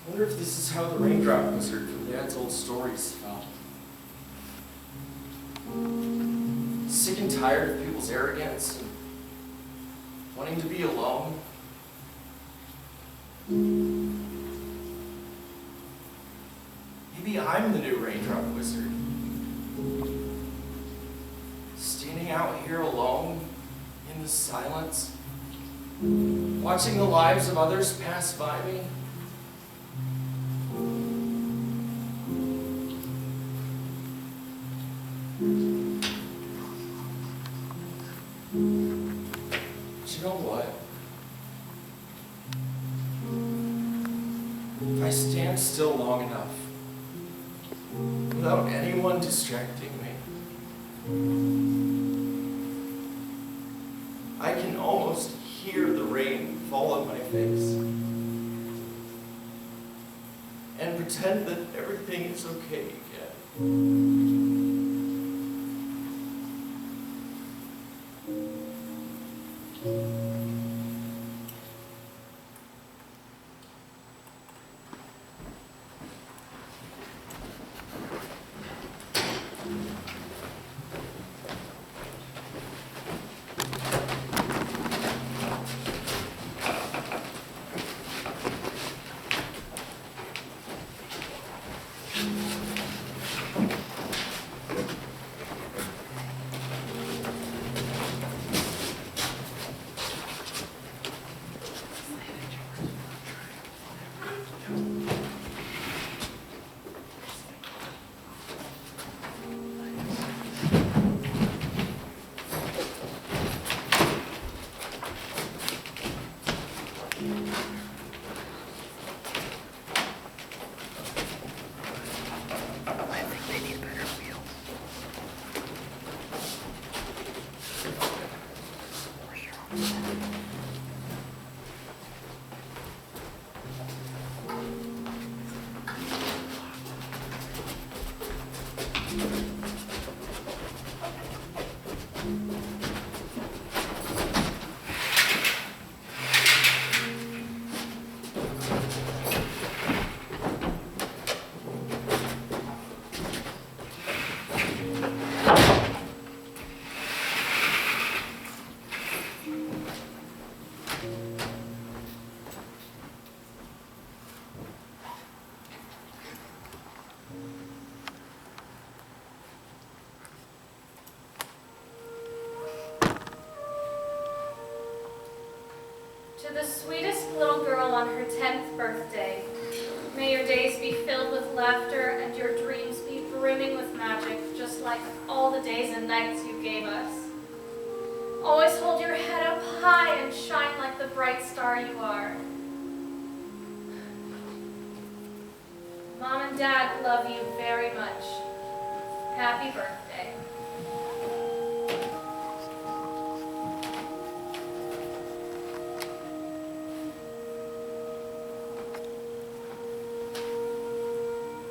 Speaker 10: I wonder if this is how the raindrop wizard from Dad's old stories felt. Sick and tired of people's arrogance and wanting to be alone. Maybe I'm the new raindrop wizard. Standing out here alone in the silence, watching the lives of others pass by me. But you know what? If I stand still long enough, without anyone distracting me, I can almost hear the rain fall on my face and pretend that everything is okay again.
Speaker 3: the sweetest little girl on her 10th birthday, may your days be filled with laughter and your dreams be brimming with magic, just like all the days and nights you gave us. Always hold your head up high and shine like the bright star you are. Mom and Dad love you very much. Happy birthday.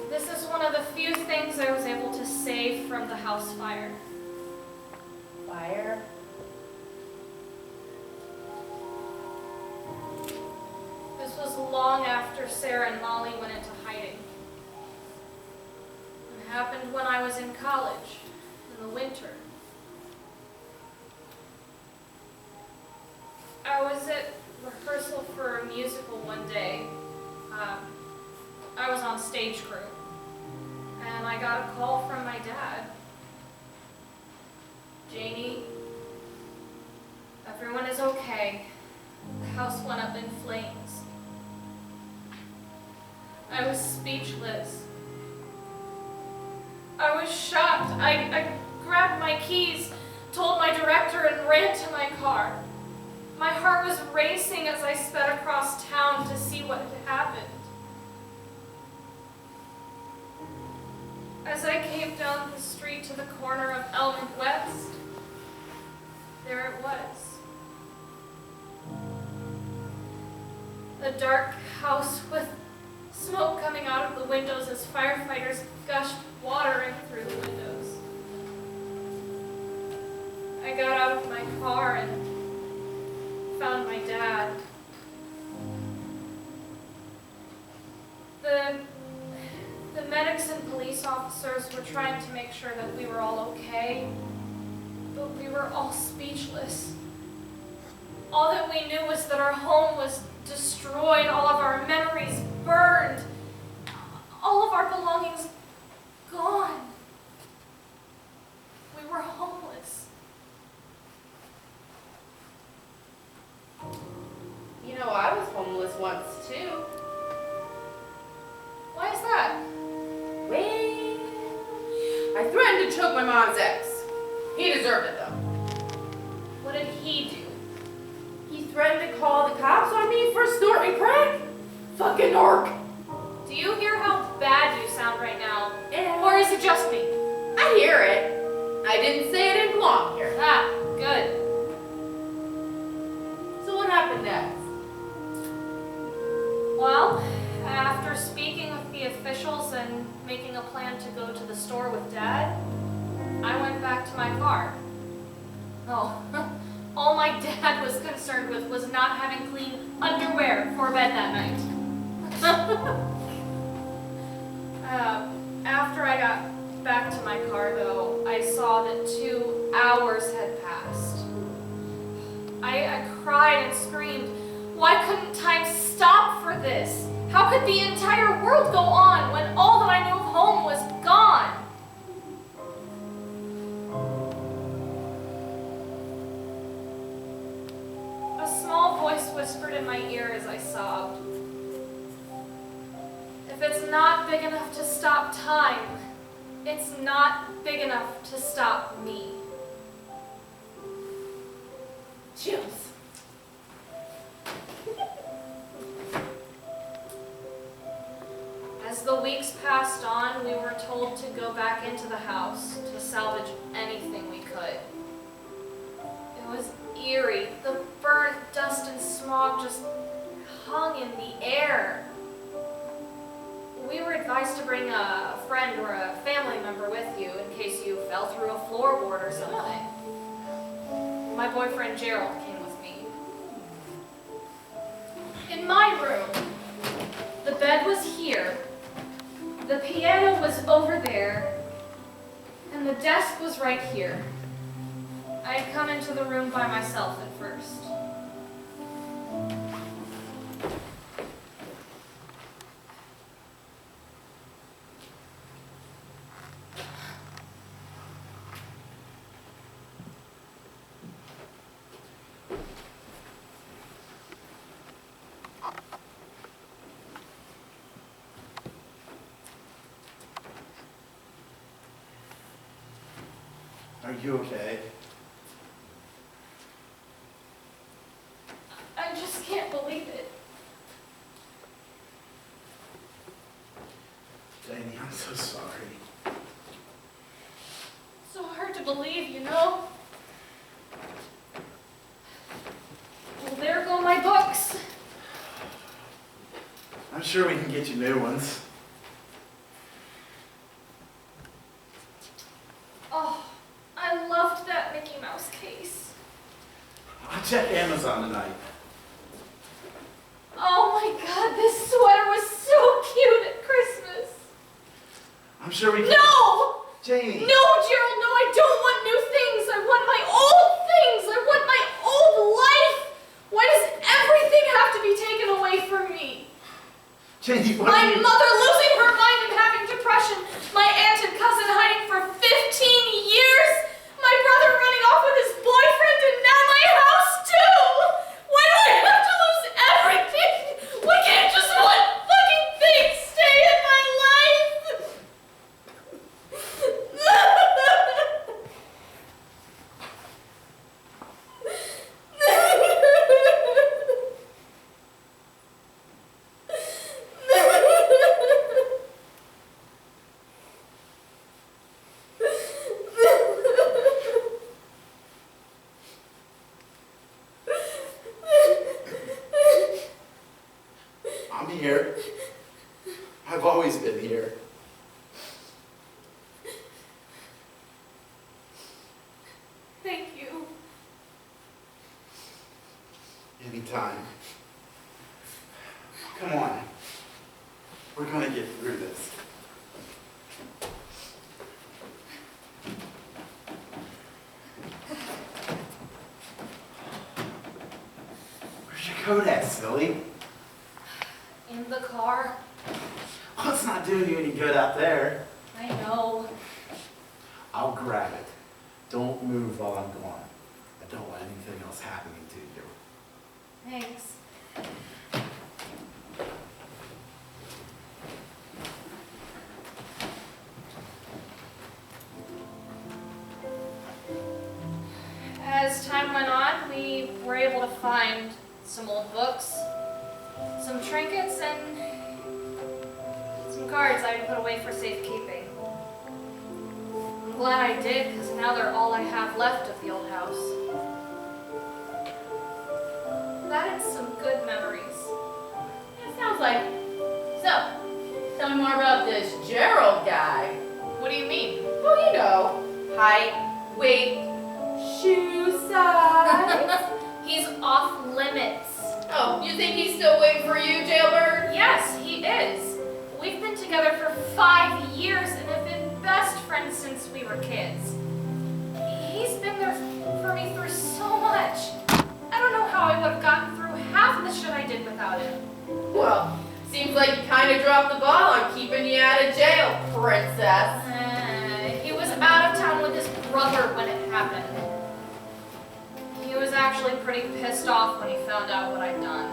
Speaker 3: This is one of the few things I was able to save from the house fire.
Speaker 5: Fire?
Speaker 3: This was long after Sarah and Molly went into hiding. It happened when I was in college, in the winter. I was at rehearsal for a musical one day. I was on stage crew, and I got a call from my dad. Janie, everyone is okay. The house went up in flames. I was speechless. I was shocked. I grabbed my keys, told my director, and ran to my car. My heart was racing as I sped across town to see what had happened. As I came down the street to the corner of Elm and West, there it was. A dark house with smoke coming out of the windows as firefighters gushed water in through the windows. I got out of my car and found my dad. The medics and police officers were trying to make sure that we were all okay, but we were all speechless. All that we knew was that our home was destroyed, all of our memories burned, all of our belongings gone. We were homeless.
Speaker 5: You know, I was homeless once too.
Speaker 3: Why is that?
Speaker 5: Well, I threatened to choke my mom's ex. He deserved it though.
Speaker 3: What did he do?
Speaker 5: He threatened to call the cops on me for snorting crack. Fucking orc.
Speaker 3: Do you hear how bad you sound right now?
Speaker 5: Yeah.
Speaker 3: Or is it just me?
Speaker 5: I hear it. I didn't say I didn't belong here.
Speaker 3: Ah, good.
Speaker 5: So what happened next?
Speaker 3: Well, after speaking with the officials and making a plan to go to the store with Dad, I went back to my car. Oh, all my dad was concerned with was not having clean underwear for bed that night. After I got back to my car, though, I saw that 2 hours had passed. I cried and screamed, why couldn't time stop for this? How could the entire world go on when all that I knew of home was gone? A small voice whispered in my ear as I sobbed. If it's not big enough to stop time, it's not big enough to stop me.
Speaker 5: Chills.
Speaker 3: As the weeks passed on, we were told to go back into the house to salvage anything we could. It was eerie. The burnt dust and smog just hung in the air. We were advised to bring a friend or a family member with you in case you fell through a floorboard or something. My boyfriend Gerald came with me. In my room, the bed was here, the piano was over there, and the desk was right here. I had come into the room by myself at first.
Speaker 8: Are you okay?
Speaker 3: I just can't believe it.
Speaker 8: Janie, I'm so sorry.
Speaker 3: So hard to believe, you know? Well, there go my books.
Speaker 8: I'm sure we can get you new ones.
Speaker 3: Oh, I loved that Mickey Mouse case.
Speaker 8: I'll check Amazon tonight.
Speaker 3: Oh my God, this sweater was so cute at Christmas.
Speaker 8: I'm sure we can.
Speaker 3: No!
Speaker 8: Janie!
Speaker 3: No, Gerald, no, I don't want new things. I want my old things. I want my old life. Why does everything have to be taken away from me?
Speaker 8: Janie, what
Speaker 3: My
Speaker 8: are you...
Speaker 3: mother losing her mind and having depression. My aunt and cousin hiding for 15 years. My brother running off with his boyfriend and now my house too. Why do I have to lose everything? Why can't just one fucking thing stay in my life?
Speaker 8: I'm here. I've always been here.
Speaker 3: Thank you.
Speaker 8: Anytime. Come on. We're gonna get through this. Where's your coat at, silly?
Speaker 3: In the car.
Speaker 8: Well, it's not doing you any good out there.
Speaker 3: I know.
Speaker 8: I'll grab it. Don't move while I'm gone. I don't want anything else happening to you.
Speaker 3: Thanks. As time went on, we were able to find some old books, some trinkets, and some cards I had put away for safekeeping. I'm glad I did, because now they're all I have left of the old house. That is some good memories.
Speaker 5: It sounds like. So, tell me more about this Gerald guy.
Speaker 3: What do you mean?
Speaker 5: Well, you know, height, weight, shoe size.
Speaker 3: He's off limits.
Speaker 5: Oh, you think he's still waiting for you, jailbird?
Speaker 3: Yes, he is. We've been together for 5 years and have been best friends since we were kids. He's been there for me through so much. I don't know how I would have gotten through half the shit I did without him.
Speaker 5: Well, seems like you kind of dropped the ball on keeping you out of jail, princess.
Speaker 3: He was out of town with his brother when it happened. He was actually pretty pissed off when he found out what I'd done.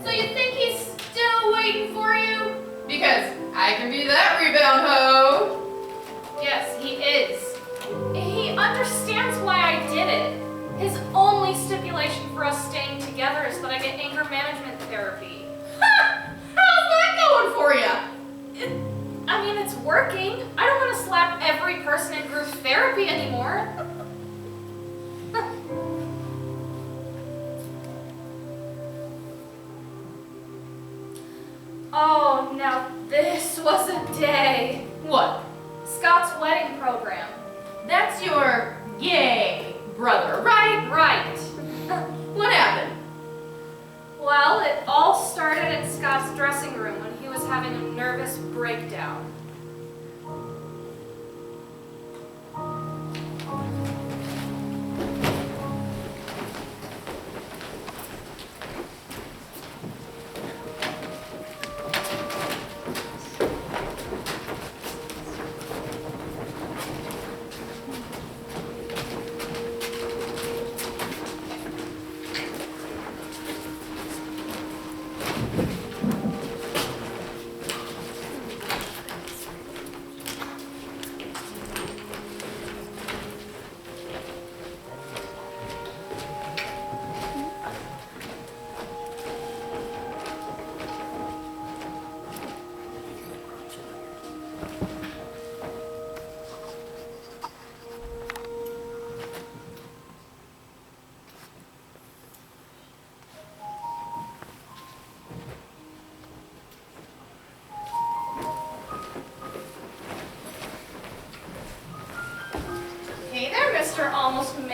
Speaker 5: So you think he's still waiting for you? Because I can be that rebound hoe.
Speaker 3: Yes, he is. He understands why I did it. His only stipulation for us staying together is that I get anger management therapy.
Speaker 5: Ha! How's that going for you?
Speaker 3: I mean, it's working. I don't want to slap every person in group therapy anymore. Oh, now this was a day.
Speaker 5: What?
Speaker 3: Scott's wedding program.
Speaker 5: That's your gay brother, right?
Speaker 3: Right.
Speaker 5: What happened?
Speaker 3: Well, it all started in Scott's dressing room when he was having a nervous breakdown.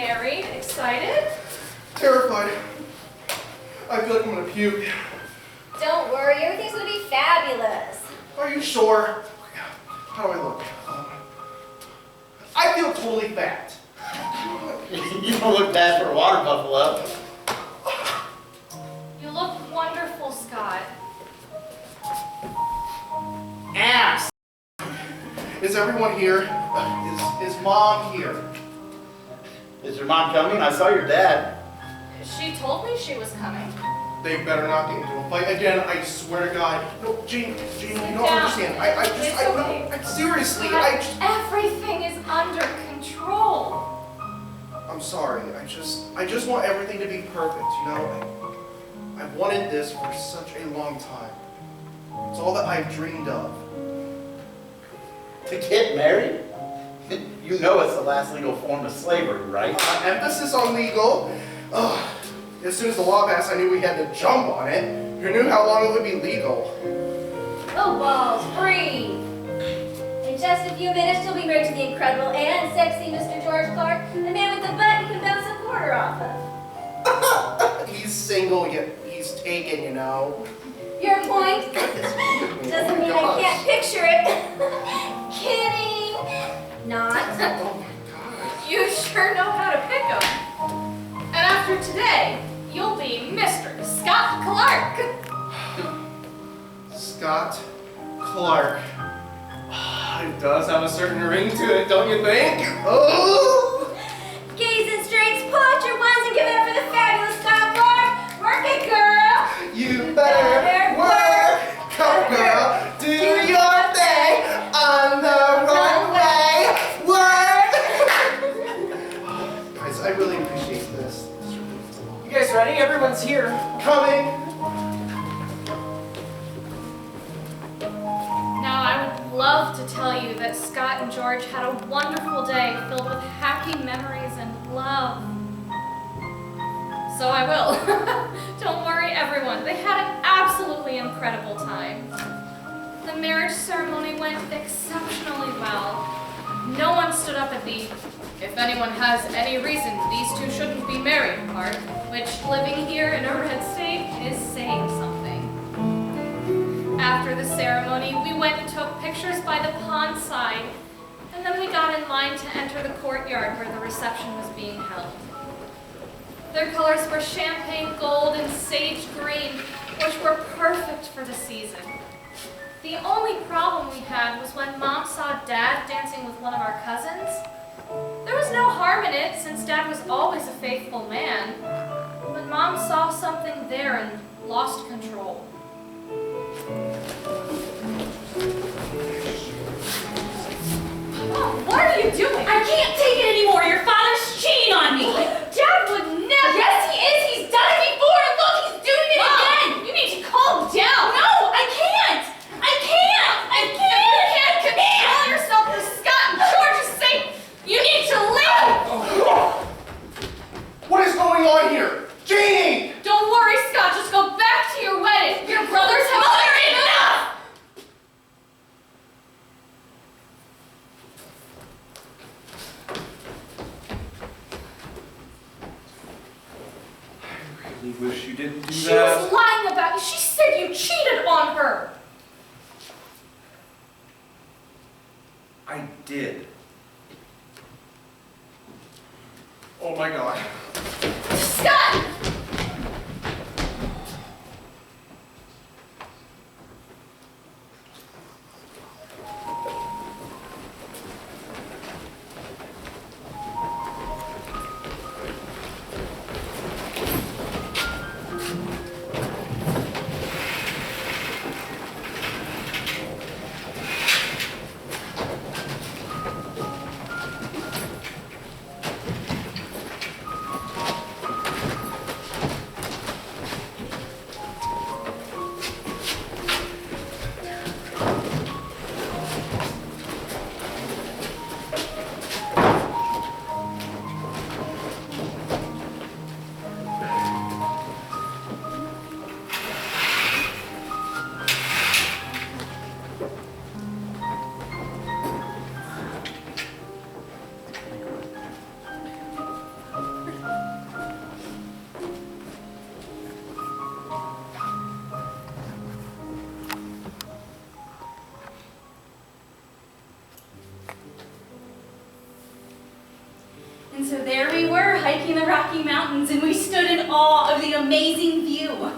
Speaker 3: married. Excited?
Speaker 8: Terrified. I feel like I'm gonna puke.
Speaker 9: Don't worry, everything's gonna be fabulous.
Speaker 8: Are you sure? How do I look? I feel totally fat.
Speaker 2: You don't look bad for a water buffalo.
Speaker 3: You look wonderful, Scott.
Speaker 8: Ass. Is everyone here? Is Mom here?
Speaker 2: Is your mom coming? I saw your dad.
Speaker 3: She told me she was coming.
Speaker 8: They better not get into a fight again. I swear to God. No, Jane, you don't
Speaker 3: down.
Speaker 8: understand.
Speaker 3: It's okay.
Speaker 8: No, seriously,
Speaker 3: Scott, everything is under control.
Speaker 8: I'm sorry. I just want everything to be perfect, you know? I've wanted this for such a long time. It's all that I've dreamed of.
Speaker 2: To get married? You know it's the last legal form of slavery, right?
Speaker 8: Emphasis on legal. As soon as the law passed, I knew we had to jump on it. Who knew how long it would be legal?
Speaker 9: Oh, balls, breathe. In just a few minutes, you'll be married to the incredible and sexy Mr. George Clark, the man with the butt you can bounce a quarter off of.
Speaker 8: He's single, yet he's taken, you know.
Speaker 9: Your point doesn't mean I can't picture it. Kidding. Not.
Speaker 8: Oh my gosh.
Speaker 3: You sure know how to pick 'em. And after today, you'll be Mr. Scott Clark.
Speaker 8: Scott Clark. It does have a certain ring to it, don't you think? Oh!
Speaker 9: Gays and straights, pull out your ones and give it up for the fabulous Scott Clark. Work it, girl.
Speaker 8: You better work. Come girl, do your thing on the runway. Work! Guys, I really appreciate this.
Speaker 10: You guys ready? Everyone's here.
Speaker 8: Coming.
Speaker 3: Now, I would love to tell you that Scott and George had a wonderful day filled with happy memories and love. So I will. Don't worry, everyone. They had an absolutely incredible time. The marriage ceremony went exceptionally well. No one stood up at the, if anyone has any reason these two shouldn't be married part, which living here in a red state is saying something. After the ceremony, we went and took pictures by the pond side, and then we got in line to enter the courtyard where the reception was being held. Their colors were champagne gold and sage green, which were perfect for the season. The only problem we had was when Mom saw Dad dancing with one of our cousins. There was no harm in it, since Dad was always a faithful man, but Mom saw something there and lost control.
Speaker 4: Mom, what are you doing? I can't take it anymore. Your father's cheating on me.
Speaker 3: Dad would never.
Speaker 4: Yes, he is. He's done it before. And look, he's doing it again.
Speaker 3: You need to calm down.
Speaker 4: No, I can't. I can't. I can't.
Speaker 3: You can't control yourself for Scott and George's sake. You need to leave.
Speaker 8: What is going on here? Jeannie!
Speaker 3: Don't worry, Scott. Just go back to your wedding. Your brothers have already enough.
Speaker 7: I really wish you didn't do
Speaker 3: She
Speaker 7: that.
Speaker 3: was lying about you. She said you cheated on her.
Speaker 7: I did.
Speaker 8: Oh my God.
Speaker 3: Scott!
Speaker 4: So there we were, hiking the Rocky Mountains, and we stood in awe of the amazing view.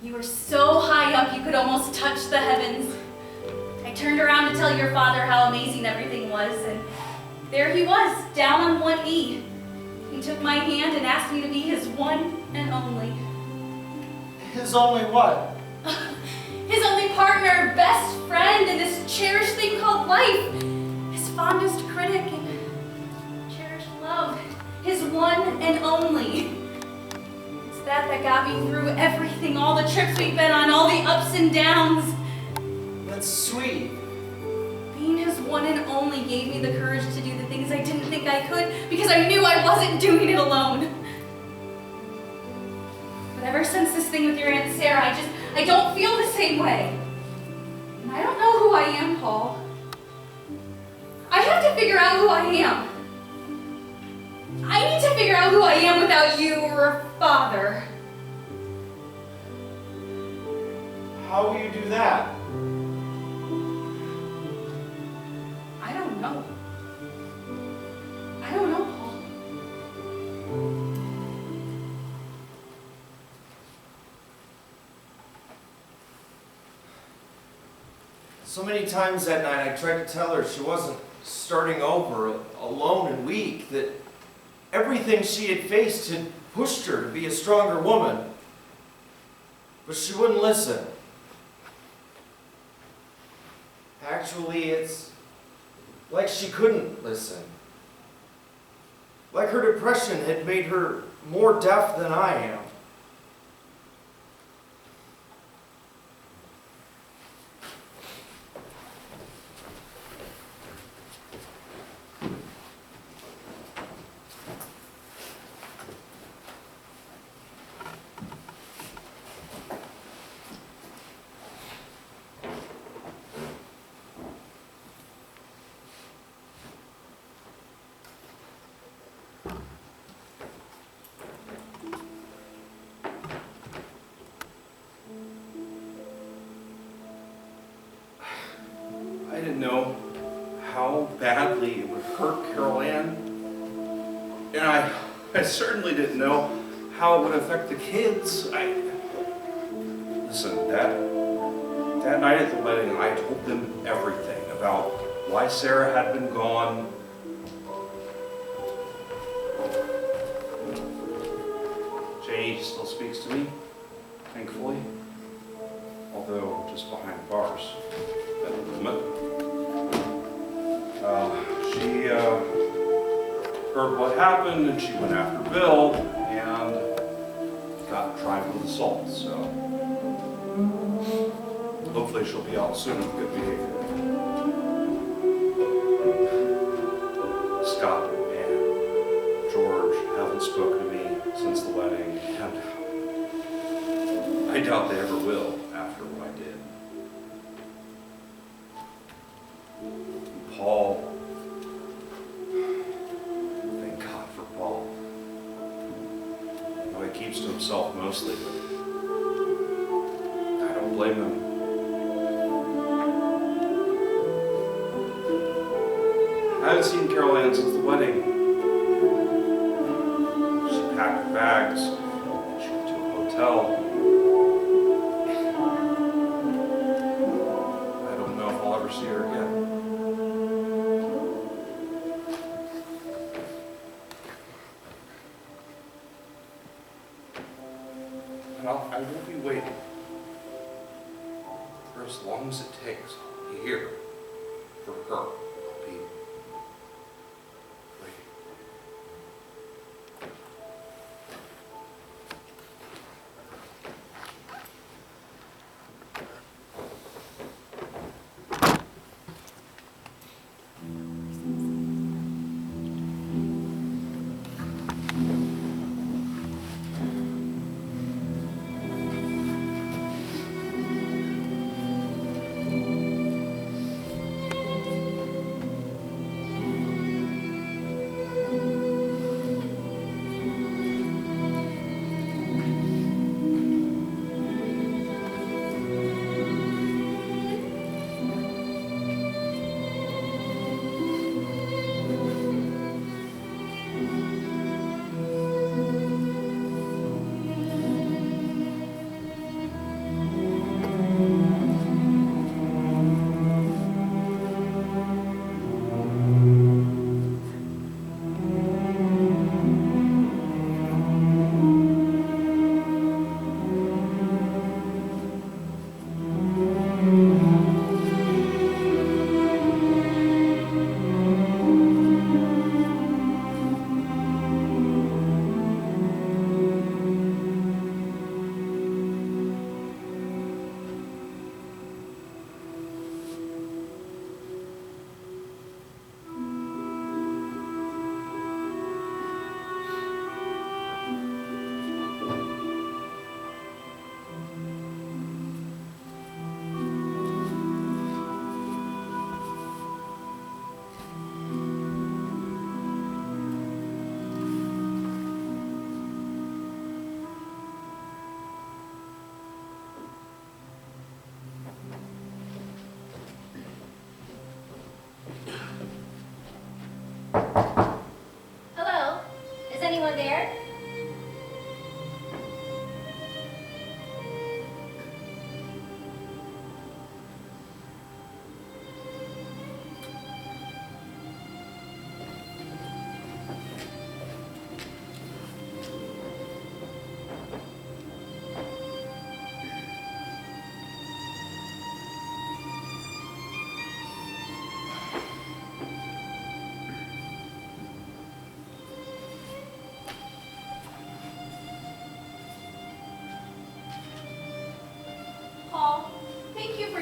Speaker 4: You were so high up you could almost touch the heavens. I turned around to tell your father how amazing everything was, and there he was, down on one knee. He took my hand and asked me to be his one and only.
Speaker 10: His only what?
Speaker 4: His only partner, best friend in this cherished thing called life. His fondest critic and cherished love. His one and only. It's that got me through everything, all the trips we've been on, all the ups and downs.
Speaker 10: That's sweet.
Speaker 4: Being his one and only gave me the courage to do the things I didn't think I could because I knew I wasn't doing it alone. But ever since this thing with your Aunt Sarah, I don't feel the same way. And I don't know who I am, Paul. I have to figure out who I am. I need to figure out who I am without you or Father.
Speaker 10: How will you do that?
Speaker 4: I don't know. I don't know, Paul.
Speaker 10: So many times that night I tried to tell her she wasn't starting over alone and weak, that everything she had faced had pushed her to be a stronger woman. But she wouldn't listen. Actually, it's like she couldn't listen. Like her depression had made her more deaf than I am.
Speaker 7: I didn't know how badly it would hurt Carol Ann. And I certainly didn't know how it would affect the kids. Listen, that night at the wedding, I told them everything about why Sarah had been gone. Janie still speaks to me, thankfully, although just behind bars at the moment. She heard what happened and she went after Bill and got tried with assault, so hopefully she'll be out soon with good behavior. Scott and George haven't spoken to me since the wedding, and I doubt they ever will after what I did. Paul, thank God for Paul. I know he keeps to himself mostly, but I don't blame him. I haven't seen Carol Ann since the wedding. She packed her bags, she went to a hotel. I don't know if I'll ever see her again. And I will be waiting for as long as it takes. I'll be here for her. I'll be waiting.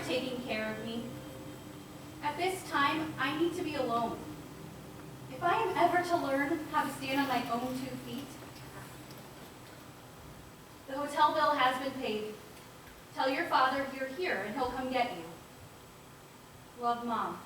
Speaker 4: taking care of me. At this time, I need to be alone. If I am ever to learn how to stand on my own 2 feet, the hotel bill has been paid. Tell your father you're here and he'll come get you. Love, Mom.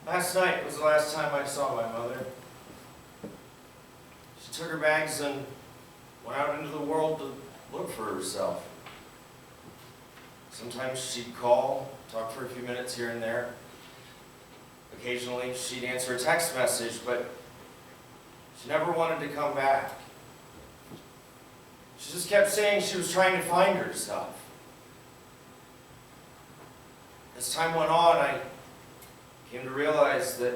Speaker 10: Last night was the last time I saw my mother. She took her bags and went out into the world to look for herself. Sometimes she'd call, talk for a few minutes here and there. Occasionally she'd answer a text message, but she never wanted to come back. She just kept saying she was trying to find herself. As time went on, I came to realize that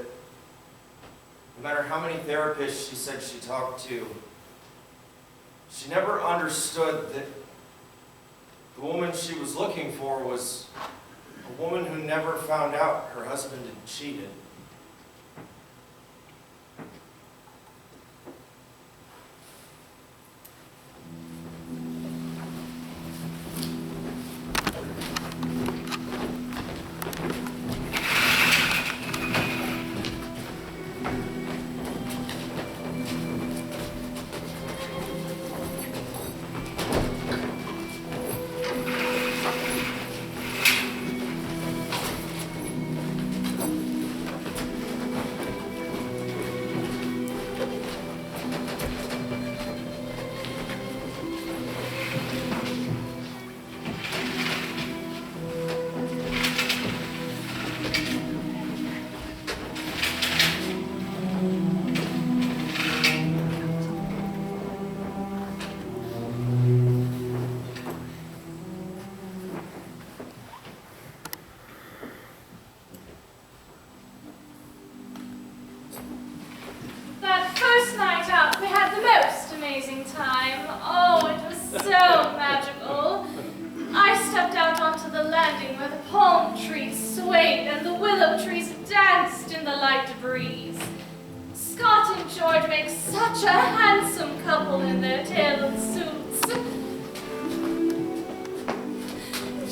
Speaker 10: no matter how many therapists she said she talked to, she never understood that the woman she was looking for was a woman who never found out her husband had cheated.
Speaker 3: That first night out, we had the most amazing time. Oh, it was so magical. I stepped out onto the landing where the palm trees swayed and the willow trees danced in the light breeze. Scott and George make such a handsome couple in their tailored suits.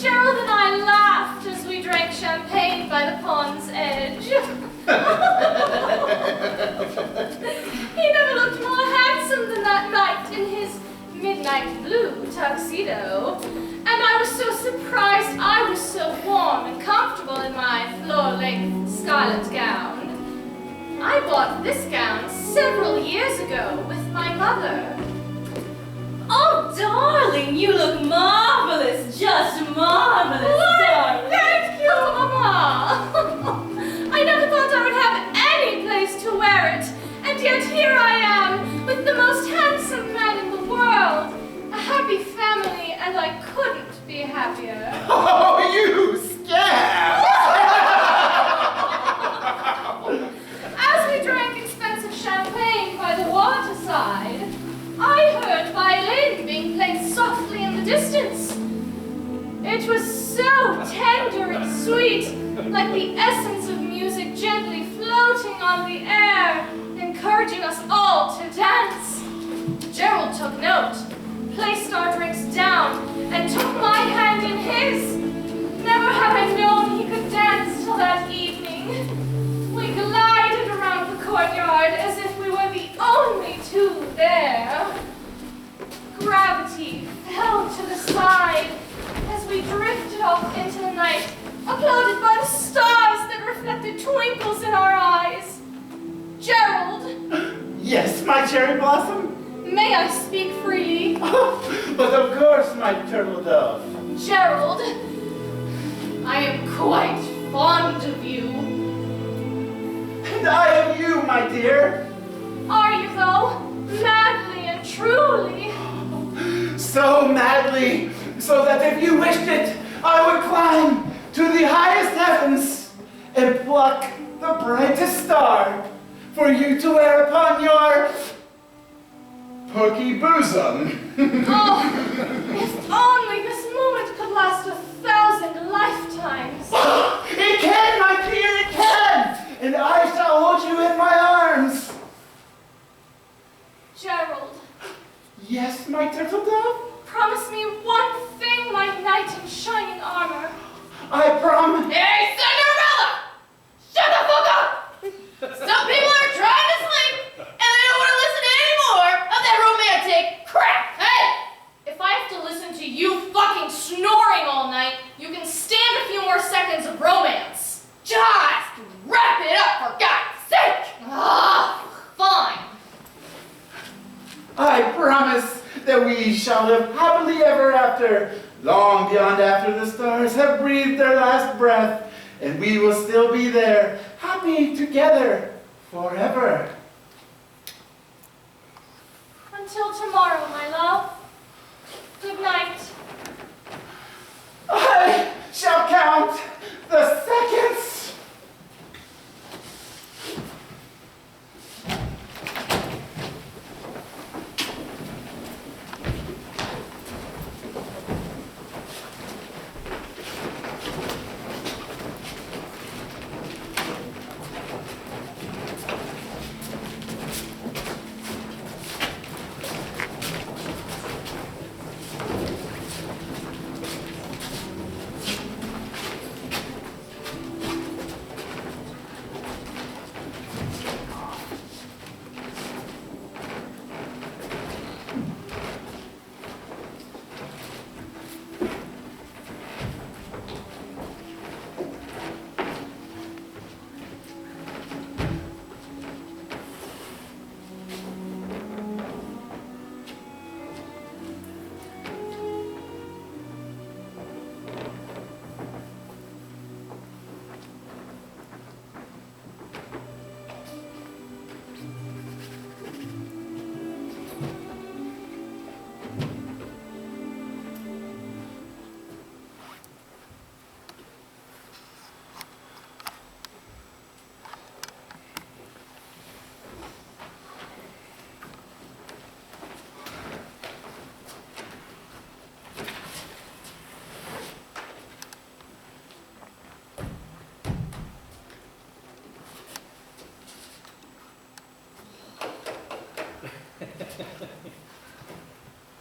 Speaker 3: Gerald and I laughed as we drank champagne by the pond's edge. He never looked more handsome than that night in his midnight blue tuxedo. And I was so surprised I was so warm and comfortable in my floor-length scarlet gown. I bought this gown several years ago with my mother.
Speaker 4: Oh, darling, you look marvelous, just marvelous, darling.
Speaker 3: Thank you, Mama. I never thought I would have any place to wear it, and yet here I am with the most handsome man in the world, a happy family, and I couldn't be happier.
Speaker 2: Oh, you scab!
Speaker 3: As we drank expensive champagne by the waterside, I heard violin being played softly in the distance. It was so tender and sweet, like the essence of music gently floating on the air, encouraging us all to dance. Gerald took note, placed our drinks down, and took my hand in his. Never have I known he could dance till that evening. We glided around the courtyard as if we were the only two there. Gravity fell to the side as we drifted off into the night, applauded by the stars that reflected twinkles in our eyes. Gerald,
Speaker 2: Yes, my cherry blossom?
Speaker 3: may I speak freely?
Speaker 2: But of course, my turtle dove.
Speaker 3: Gerald, I am quite fond of you.
Speaker 2: And I of you, my dear.
Speaker 3: Are you though? Madly and truly?
Speaker 2: So madly, so that if you wished it, I would climb to the highest heavens and pluck the brightest star for you to wear upon your perky bosom.
Speaker 6: Oh, if only this moment could last 1,000 lifetimes.
Speaker 2: It can, my dear, it can! And I shall hold you in my arms.
Speaker 6: Gerald,
Speaker 2: Yes, my turtle dove?
Speaker 6: promise me one thing, my knight in shining armor.
Speaker 2: I promise.
Speaker 5: Hey, Cinderella! Shut the fuck up! Some people are trying to sleep, and they don't want to listen to any more of that romantic crap. Hey!
Speaker 3: If I have to listen to you fucking snoring all night, you can stand a few more seconds of romance.
Speaker 5: Just wrap it up, for God's sake!
Speaker 3: Ah, fine.
Speaker 2: I promise that we shall live happily ever after, long beyond after the stars have breathed their last breath, and we will still be there, happy together, forever.
Speaker 6: Until tomorrow, my love. Good night.
Speaker 2: I shall count the seconds.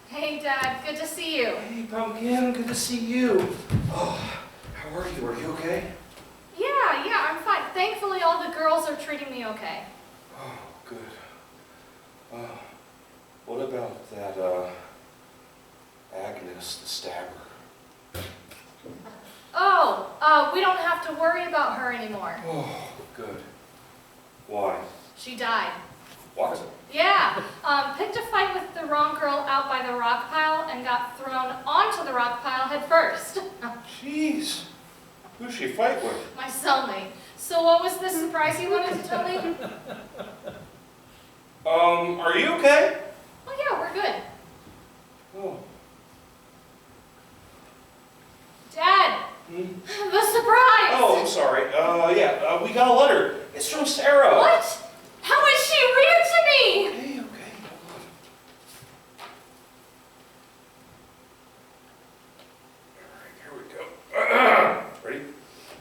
Speaker 3: Hey, Dad, good to see you.
Speaker 7: Hey, Pumpkin, good to see you. Oh, how are you? Are you okay?
Speaker 3: Yeah, I'm fine. Thankfully, all the girls are treating me okay.
Speaker 7: Oh, good. What about that, Agnes the stabber?
Speaker 3: Oh, we don't have to worry about her anymore.
Speaker 7: Oh, good. Why?
Speaker 3: She died.
Speaker 7: What?
Speaker 3: Yeah, picked a fight with the wrong girl out by the rock pile and got thrown onto the rock pile head first.
Speaker 7: Jeez. Who'd she fight with?
Speaker 3: My cellmate. So what was this surprise you wanted to tell me?
Speaker 7: Are you okay?
Speaker 3: Oh yeah, we're good.
Speaker 7: Oh.
Speaker 3: Dad, the surprise!
Speaker 7: Oh, I'm sorry. Yeah, we got a letter. It's from Sarah.
Speaker 3: What? How is she weird to me?
Speaker 7: Okay, hold on. All right, here we go. Ready?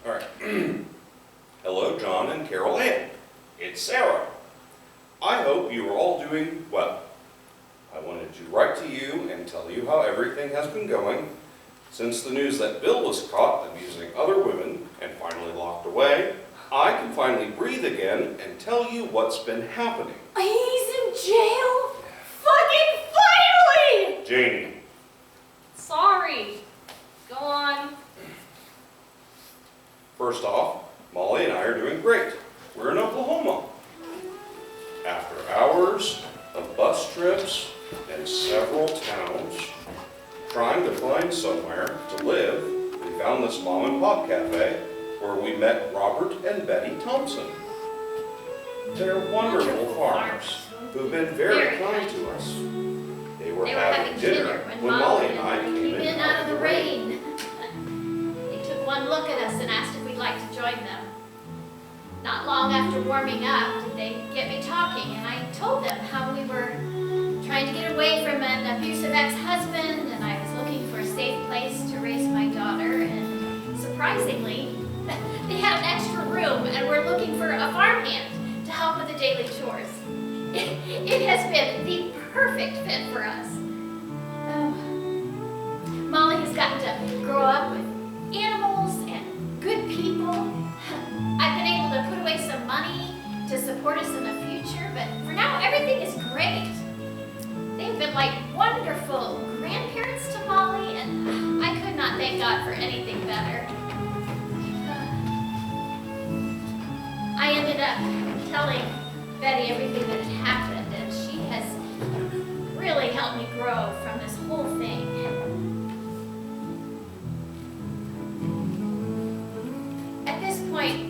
Speaker 7: All right. Hello, John and Carol Ann. It's Sarah. I hope you are all doing well. I wanted to write to you and tell you how everything has been going. Since the news that Bill was caught abusing other women and finally locked away, I can finally breathe again and tell you what's been happening.
Speaker 6: He's in jail? Fucking finally!
Speaker 7: Janie.
Speaker 3: Sorry. Go on.
Speaker 7: First off, Molly and I are doing great. We're in Oklahoma. After hours of bus trips and several towns, trying to find somewhere to live, we found this mom and pop cafe where we met Robert and Betty Thompson. They're wonderful farmers who've been very kind to us. They were having dinner when Molly and I came in
Speaker 9: out of the rain.
Speaker 3: at us and asked if we'd like to join them. Not long after warming up, did they get me talking, and I told them how we were trying to get away from an abusive ex-husband, and I was looking for a safe place to raise my daughter, and surprisingly, they had an extra room and were looking for a farmhand to help with the daily chores. It has been the perfect fit for us. Molly has gotten to grow up with animals and good people. I've been able to put away some money to support us in the future, but for now, everything is great. They've been like wonderful grandparents to Molly, and I could not thank God for anything better. I ended up telling Betty everything that had happened, and she has really helped me grow from this whole thing. At this point,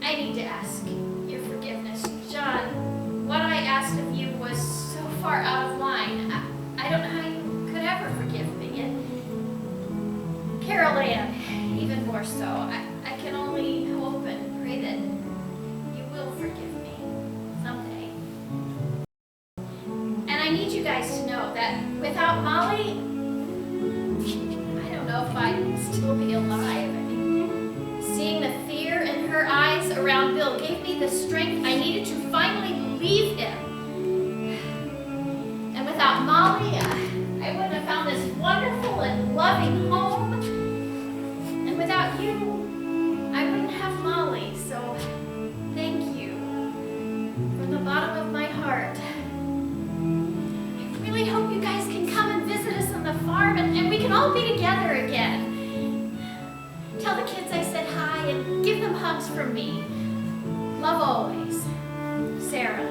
Speaker 3: I need to ask your forgiveness. John, what I asked of you was so far out of line. I don't know how you could ever forgive me. And Carol Ann, even more so. I can only hope and pray that you will forgive me someday. And I need you guys to know that without Molly, I don't know if I'd still be alive. Seeing the fear in her eyes around Bill gave me the strength I needed to finally leave him. And without Molly, I wouldn't have found this wonderful and loving home. And without you, I wouldn't have Molly. So thank you from the bottom of my heart. I really hope you guys can come and visit us on the farm and we can all be together again. Tell the kids I said hi and give them hugs from me. Love always, Sarah.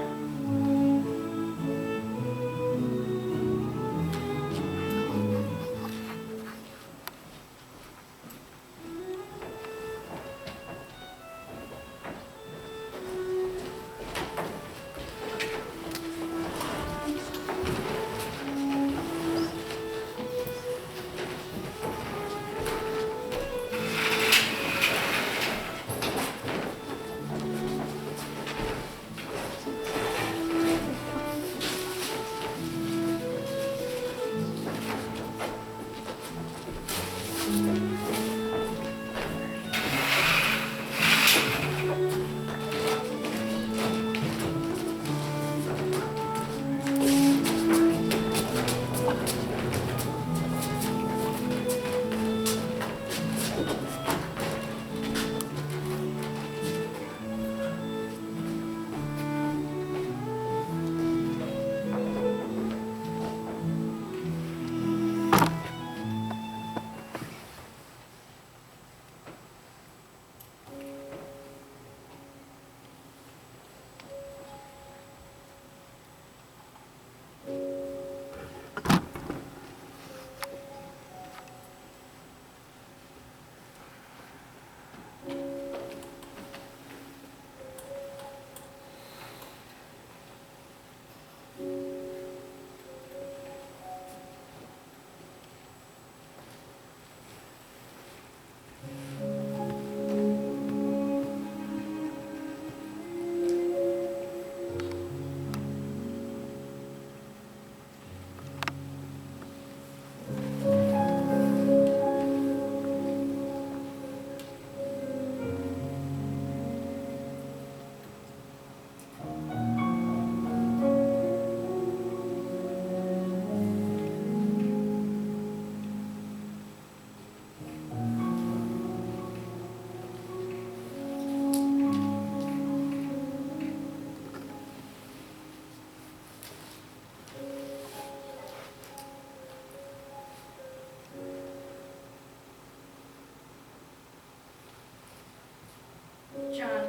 Speaker 6: John,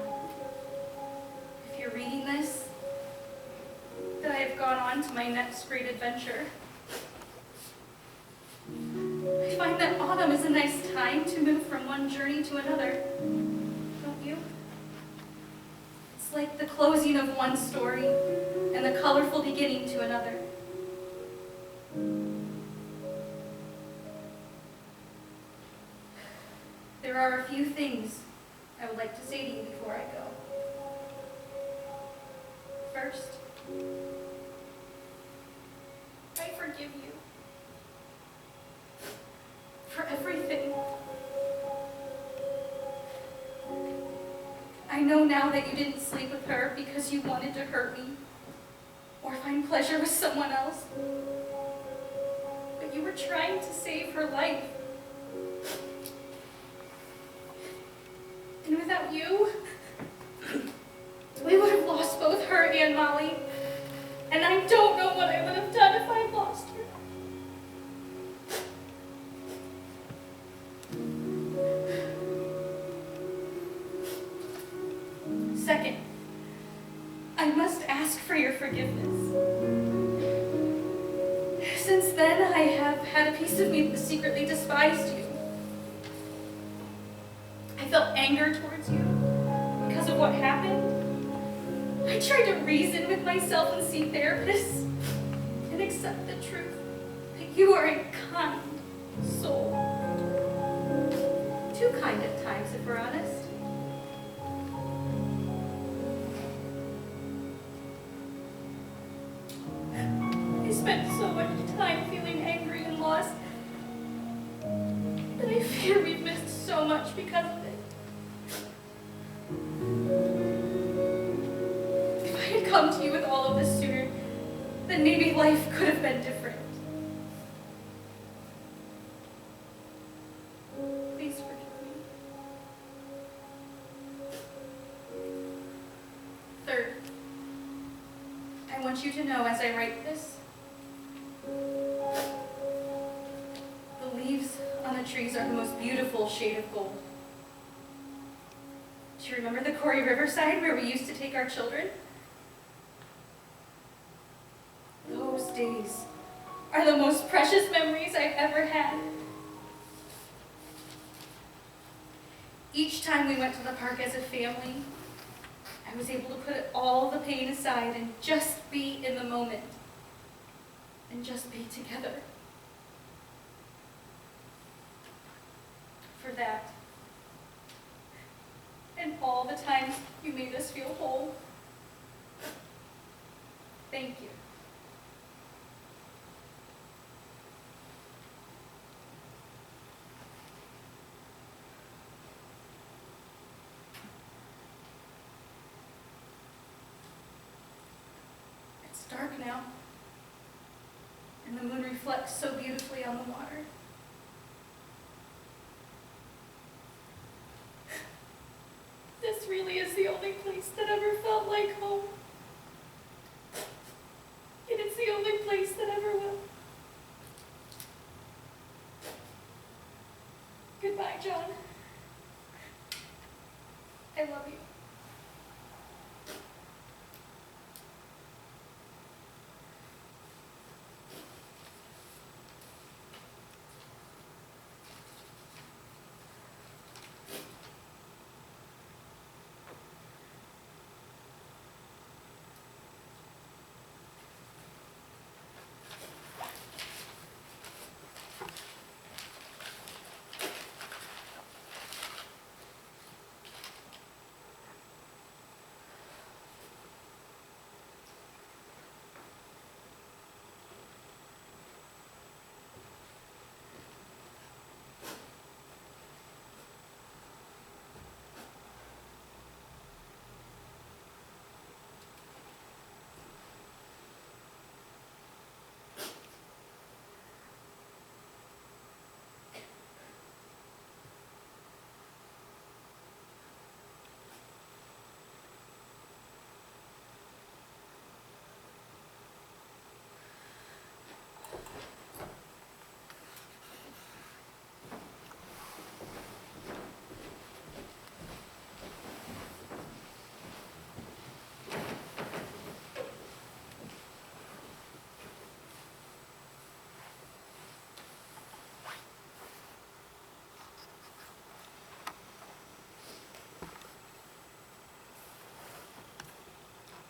Speaker 6: if you're reading this, then I have gone on to my next great adventure. I find that autumn is a nice time to move from one journey to another, don't you? It's like the closing of one story and the colorful beginning to another.
Speaker 4: there are a few things I would like to say to you before I go. First, I forgive you for everything. I know now that you didn't sleep with her because you wanted to hurt me or find pleasure with someone else. But you were trying to save her life. And without you, we would have lost both her and Molly. And I don't know what I would have done if I lost her. Second, I must ask for your forgiveness. Since then, I have had a piece of me that secretly despised you. I felt anger towards you because of what happened. I tried to reason with myself and see therapists and accept the truth that you are a kind soul. Too kind at times, if we're honest. I spent so much time feeling angry and lost that I fear we've missed so much because of it. If I had come to you with all of this sooner, then maybe life could have been different. Please forgive me. Third, I want you to know as I write this, the leaves on the trees are the most beautiful shade of gold. Do you remember the Corey Riverside where we used to take our children? Those days are the most precious memories I've ever had. Each time we went to the park as a family, I was able to put all the pain aside and just be in the moment. And just be together. For that, and all the times you made us feel whole, thank you. It's dark now, and the moon reflects so beautifully on the water. This really is the only place that ever felt like home. And it's the only place that ever will. Goodbye, John. I love you.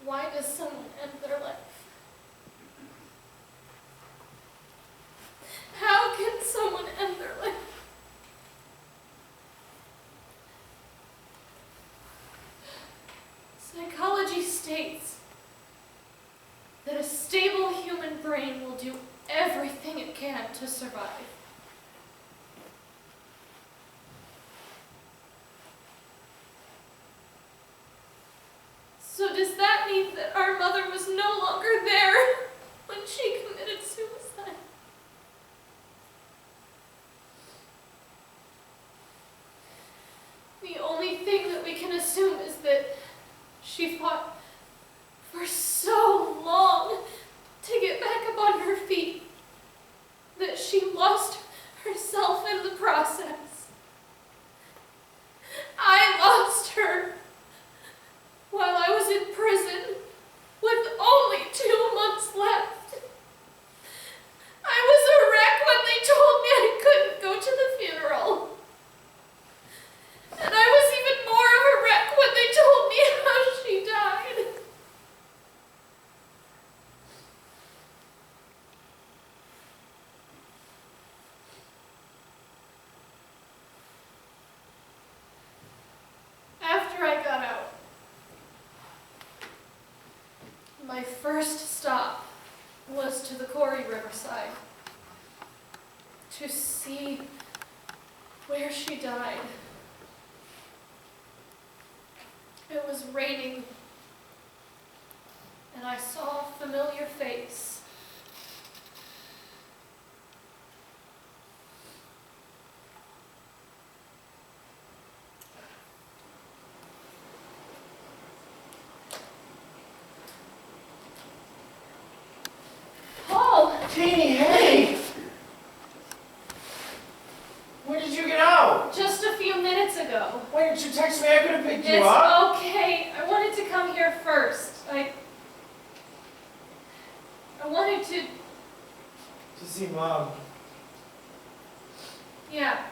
Speaker 6: Why does someone end their life? How can someone end their life?
Speaker 3: survive. So does that mean that our mother was no longer there when she committed suicide? The only thing that we can assume is that she fought for so long to get back up on her feet that she lost herself in the process. I lost her while I was in prison with only 2 months left. I was a wreck when they told me I couldn't go to the funeral. And I was even more of a wreck when they told me how she died. After I got out, my first stop was to the Quarry Riverside to see where she died. It was raining, and I saw a familiar face. Paul!
Speaker 10: Jeannie, hey! When did you get out?
Speaker 3: Just a few minutes ago.
Speaker 10: Why didn't you text me? I could have picked you
Speaker 3: It's
Speaker 10: up.
Speaker 3: okay. I wanted to come here first. I wanted to,
Speaker 10: To see Mom.
Speaker 3: yeah.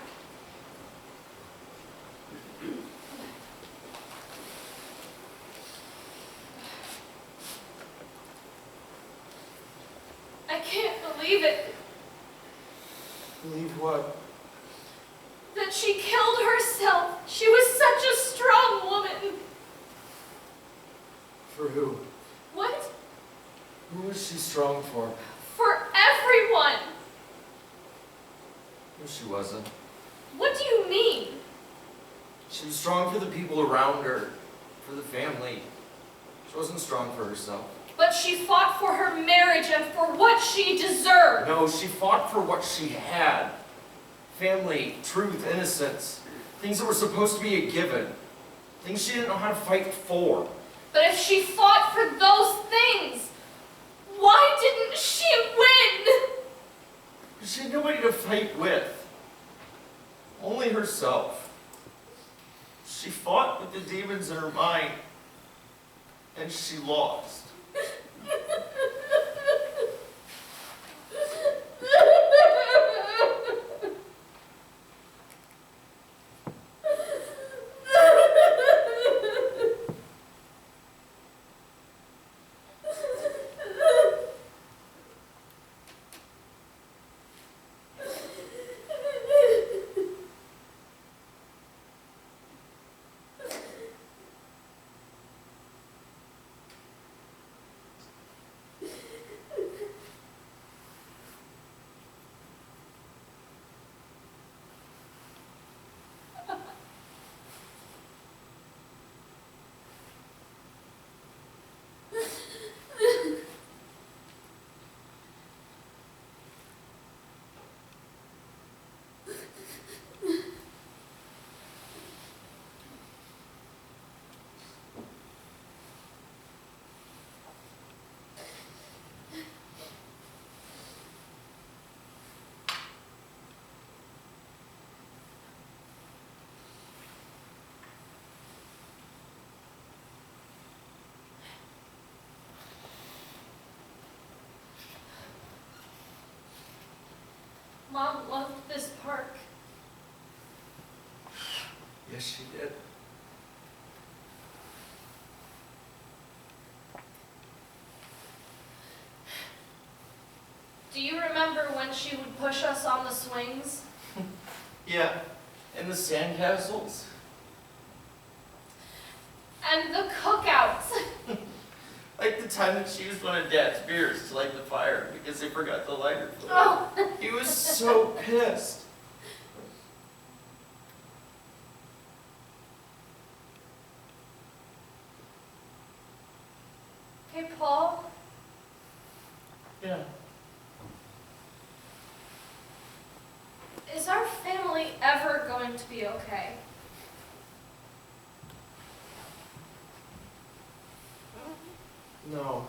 Speaker 3: I can't believe it,
Speaker 10: Believe what?
Speaker 3: that she killed herself. She was such a strong woman.
Speaker 10: For who?
Speaker 3: What?
Speaker 10: Who was she strong for?
Speaker 3: For everyone.
Speaker 10: No, she wasn't.
Speaker 3: What do you mean?
Speaker 10: She was strong for the people around her, for the family. She wasn't strong for herself.
Speaker 3: But she fought for her marriage and for what she deserved.
Speaker 10: No, she fought for what she had. Family, truth, innocence. Things that were supposed to be a given. Things she didn't know how to fight for.
Speaker 3: But if she fought for those things, why didn't she win?
Speaker 10: She had nobody to fight with. Only herself. She fought with the demons in her mind, and she lost.
Speaker 3: Mom loved this park.
Speaker 10: Yes, she did.
Speaker 3: Do you remember when she would push us on the swings?
Speaker 10: Yeah. And the sandcastles?
Speaker 3: And the cookouts?
Speaker 11: Like the time that she used one of Dad's beers to light the fire because they forgot the lighter fluid.
Speaker 6: Oh,
Speaker 11: He was so pissed.
Speaker 3: Hey, Paul,
Speaker 11: Yeah.
Speaker 3: is our family ever going to be okay?
Speaker 10: No.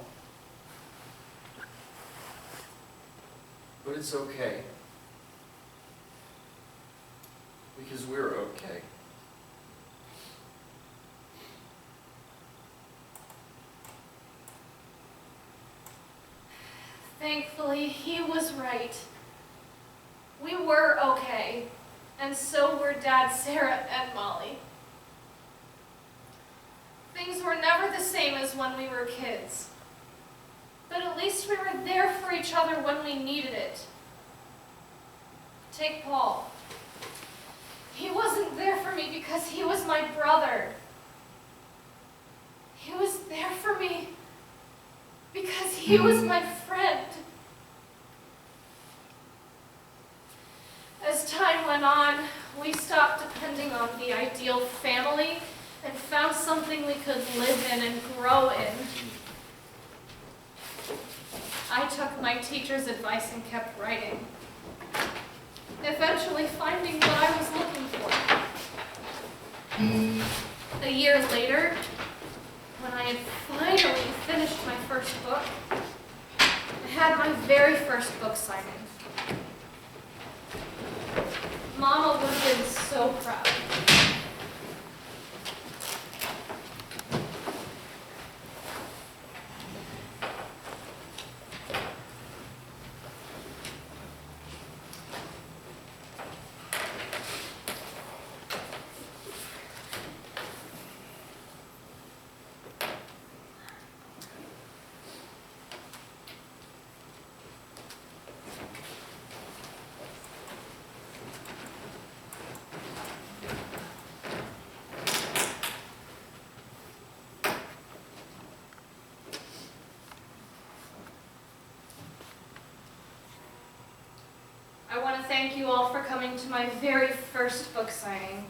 Speaker 10: But it's okay. Because we're okay.
Speaker 3: Thankfully, he was right. We were okay, and so were Dad, Sarah, and Molly. Things were never the same as when we were kids, but at least we were there for each other when we needed it. Take Paul. He wasn't there for me because he was my brother. He was there for me because he was my friend. As time went on, we stopped depending on the ideal family and found something we could live in and grow in. I took my teacher's advice and kept writing, eventually finding what I was looking for. A year later, when I had finally finished my first book, I had my very first book signing. Mama would have been so proud. I want to thank you all for coming to my very first book signing.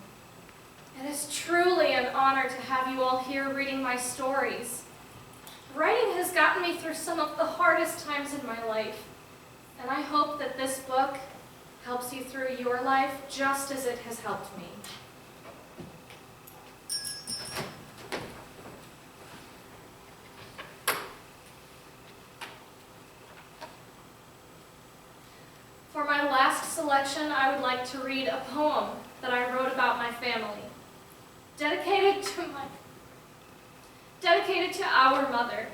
Speaker 3: It is truly an honor to have you all here reading my stories. Writing has gotten me through some of the hardest times in my life, and I hope that this book helps you through your life just as it has helped me. For my last selection, I would like to read a poem that I wrote about my family, dedicated to our mother.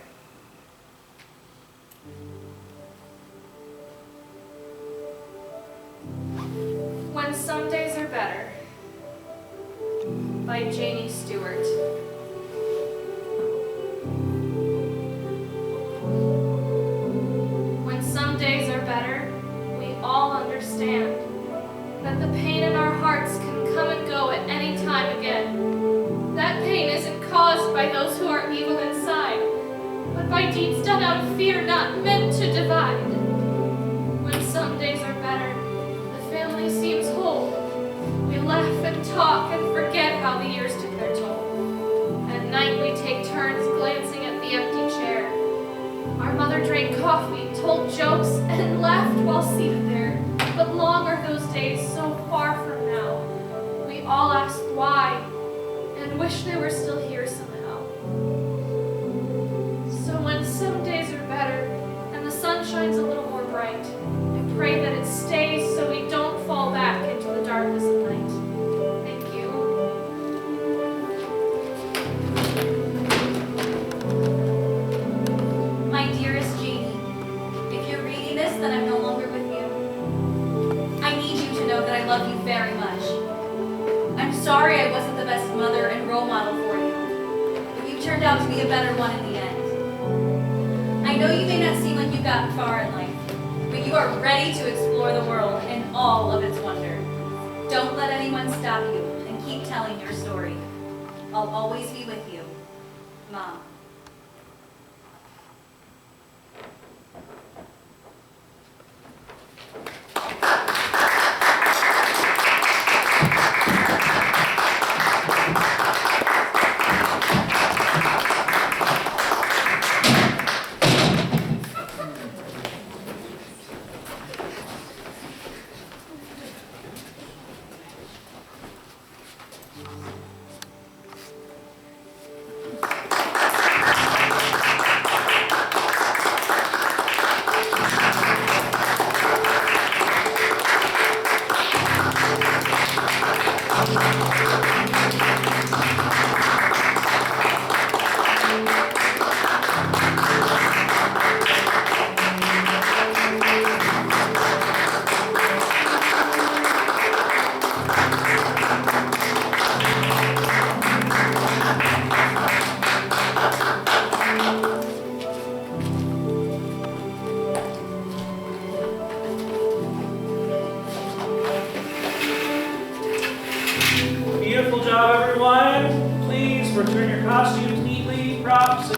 Speaker 3: When Some Days Are Better, by Janie Stewart. When some days are better, we all understand that the pain in our hearts can come and go at any time again. That pain isn't caused by those who are evil inside, but by deeds done out of fear not meant to divide. When some days are better, the family seems whole. We laugh and talk and forget how the years took their toll. At night we take turns glancing at the empty chair. Our mother drank coffee, told jokes, and laughed while seated there. But long are those days, so far from now. We all ask why, and wish they were still here somehow. So when some days are better, and the sun shines a little more bright, I pray that it stays so we don't fall back into the darkness of night. Thank you.
Speaker 4: My dearest Janie, if you're reading this, then I'm no longer with you. I need you to know that I love you very much. I'm sorry I wasn't the best mother and role model for you, but you turned out to be a better one in the end. I know you may not seem like you've gotten far in life, but you are ready to explore the world and all of its wonder. Don't let anyone stop you, and keep telling your story. I'll always be with you, Mom.
Speaker 1: return your costumes neatly. Props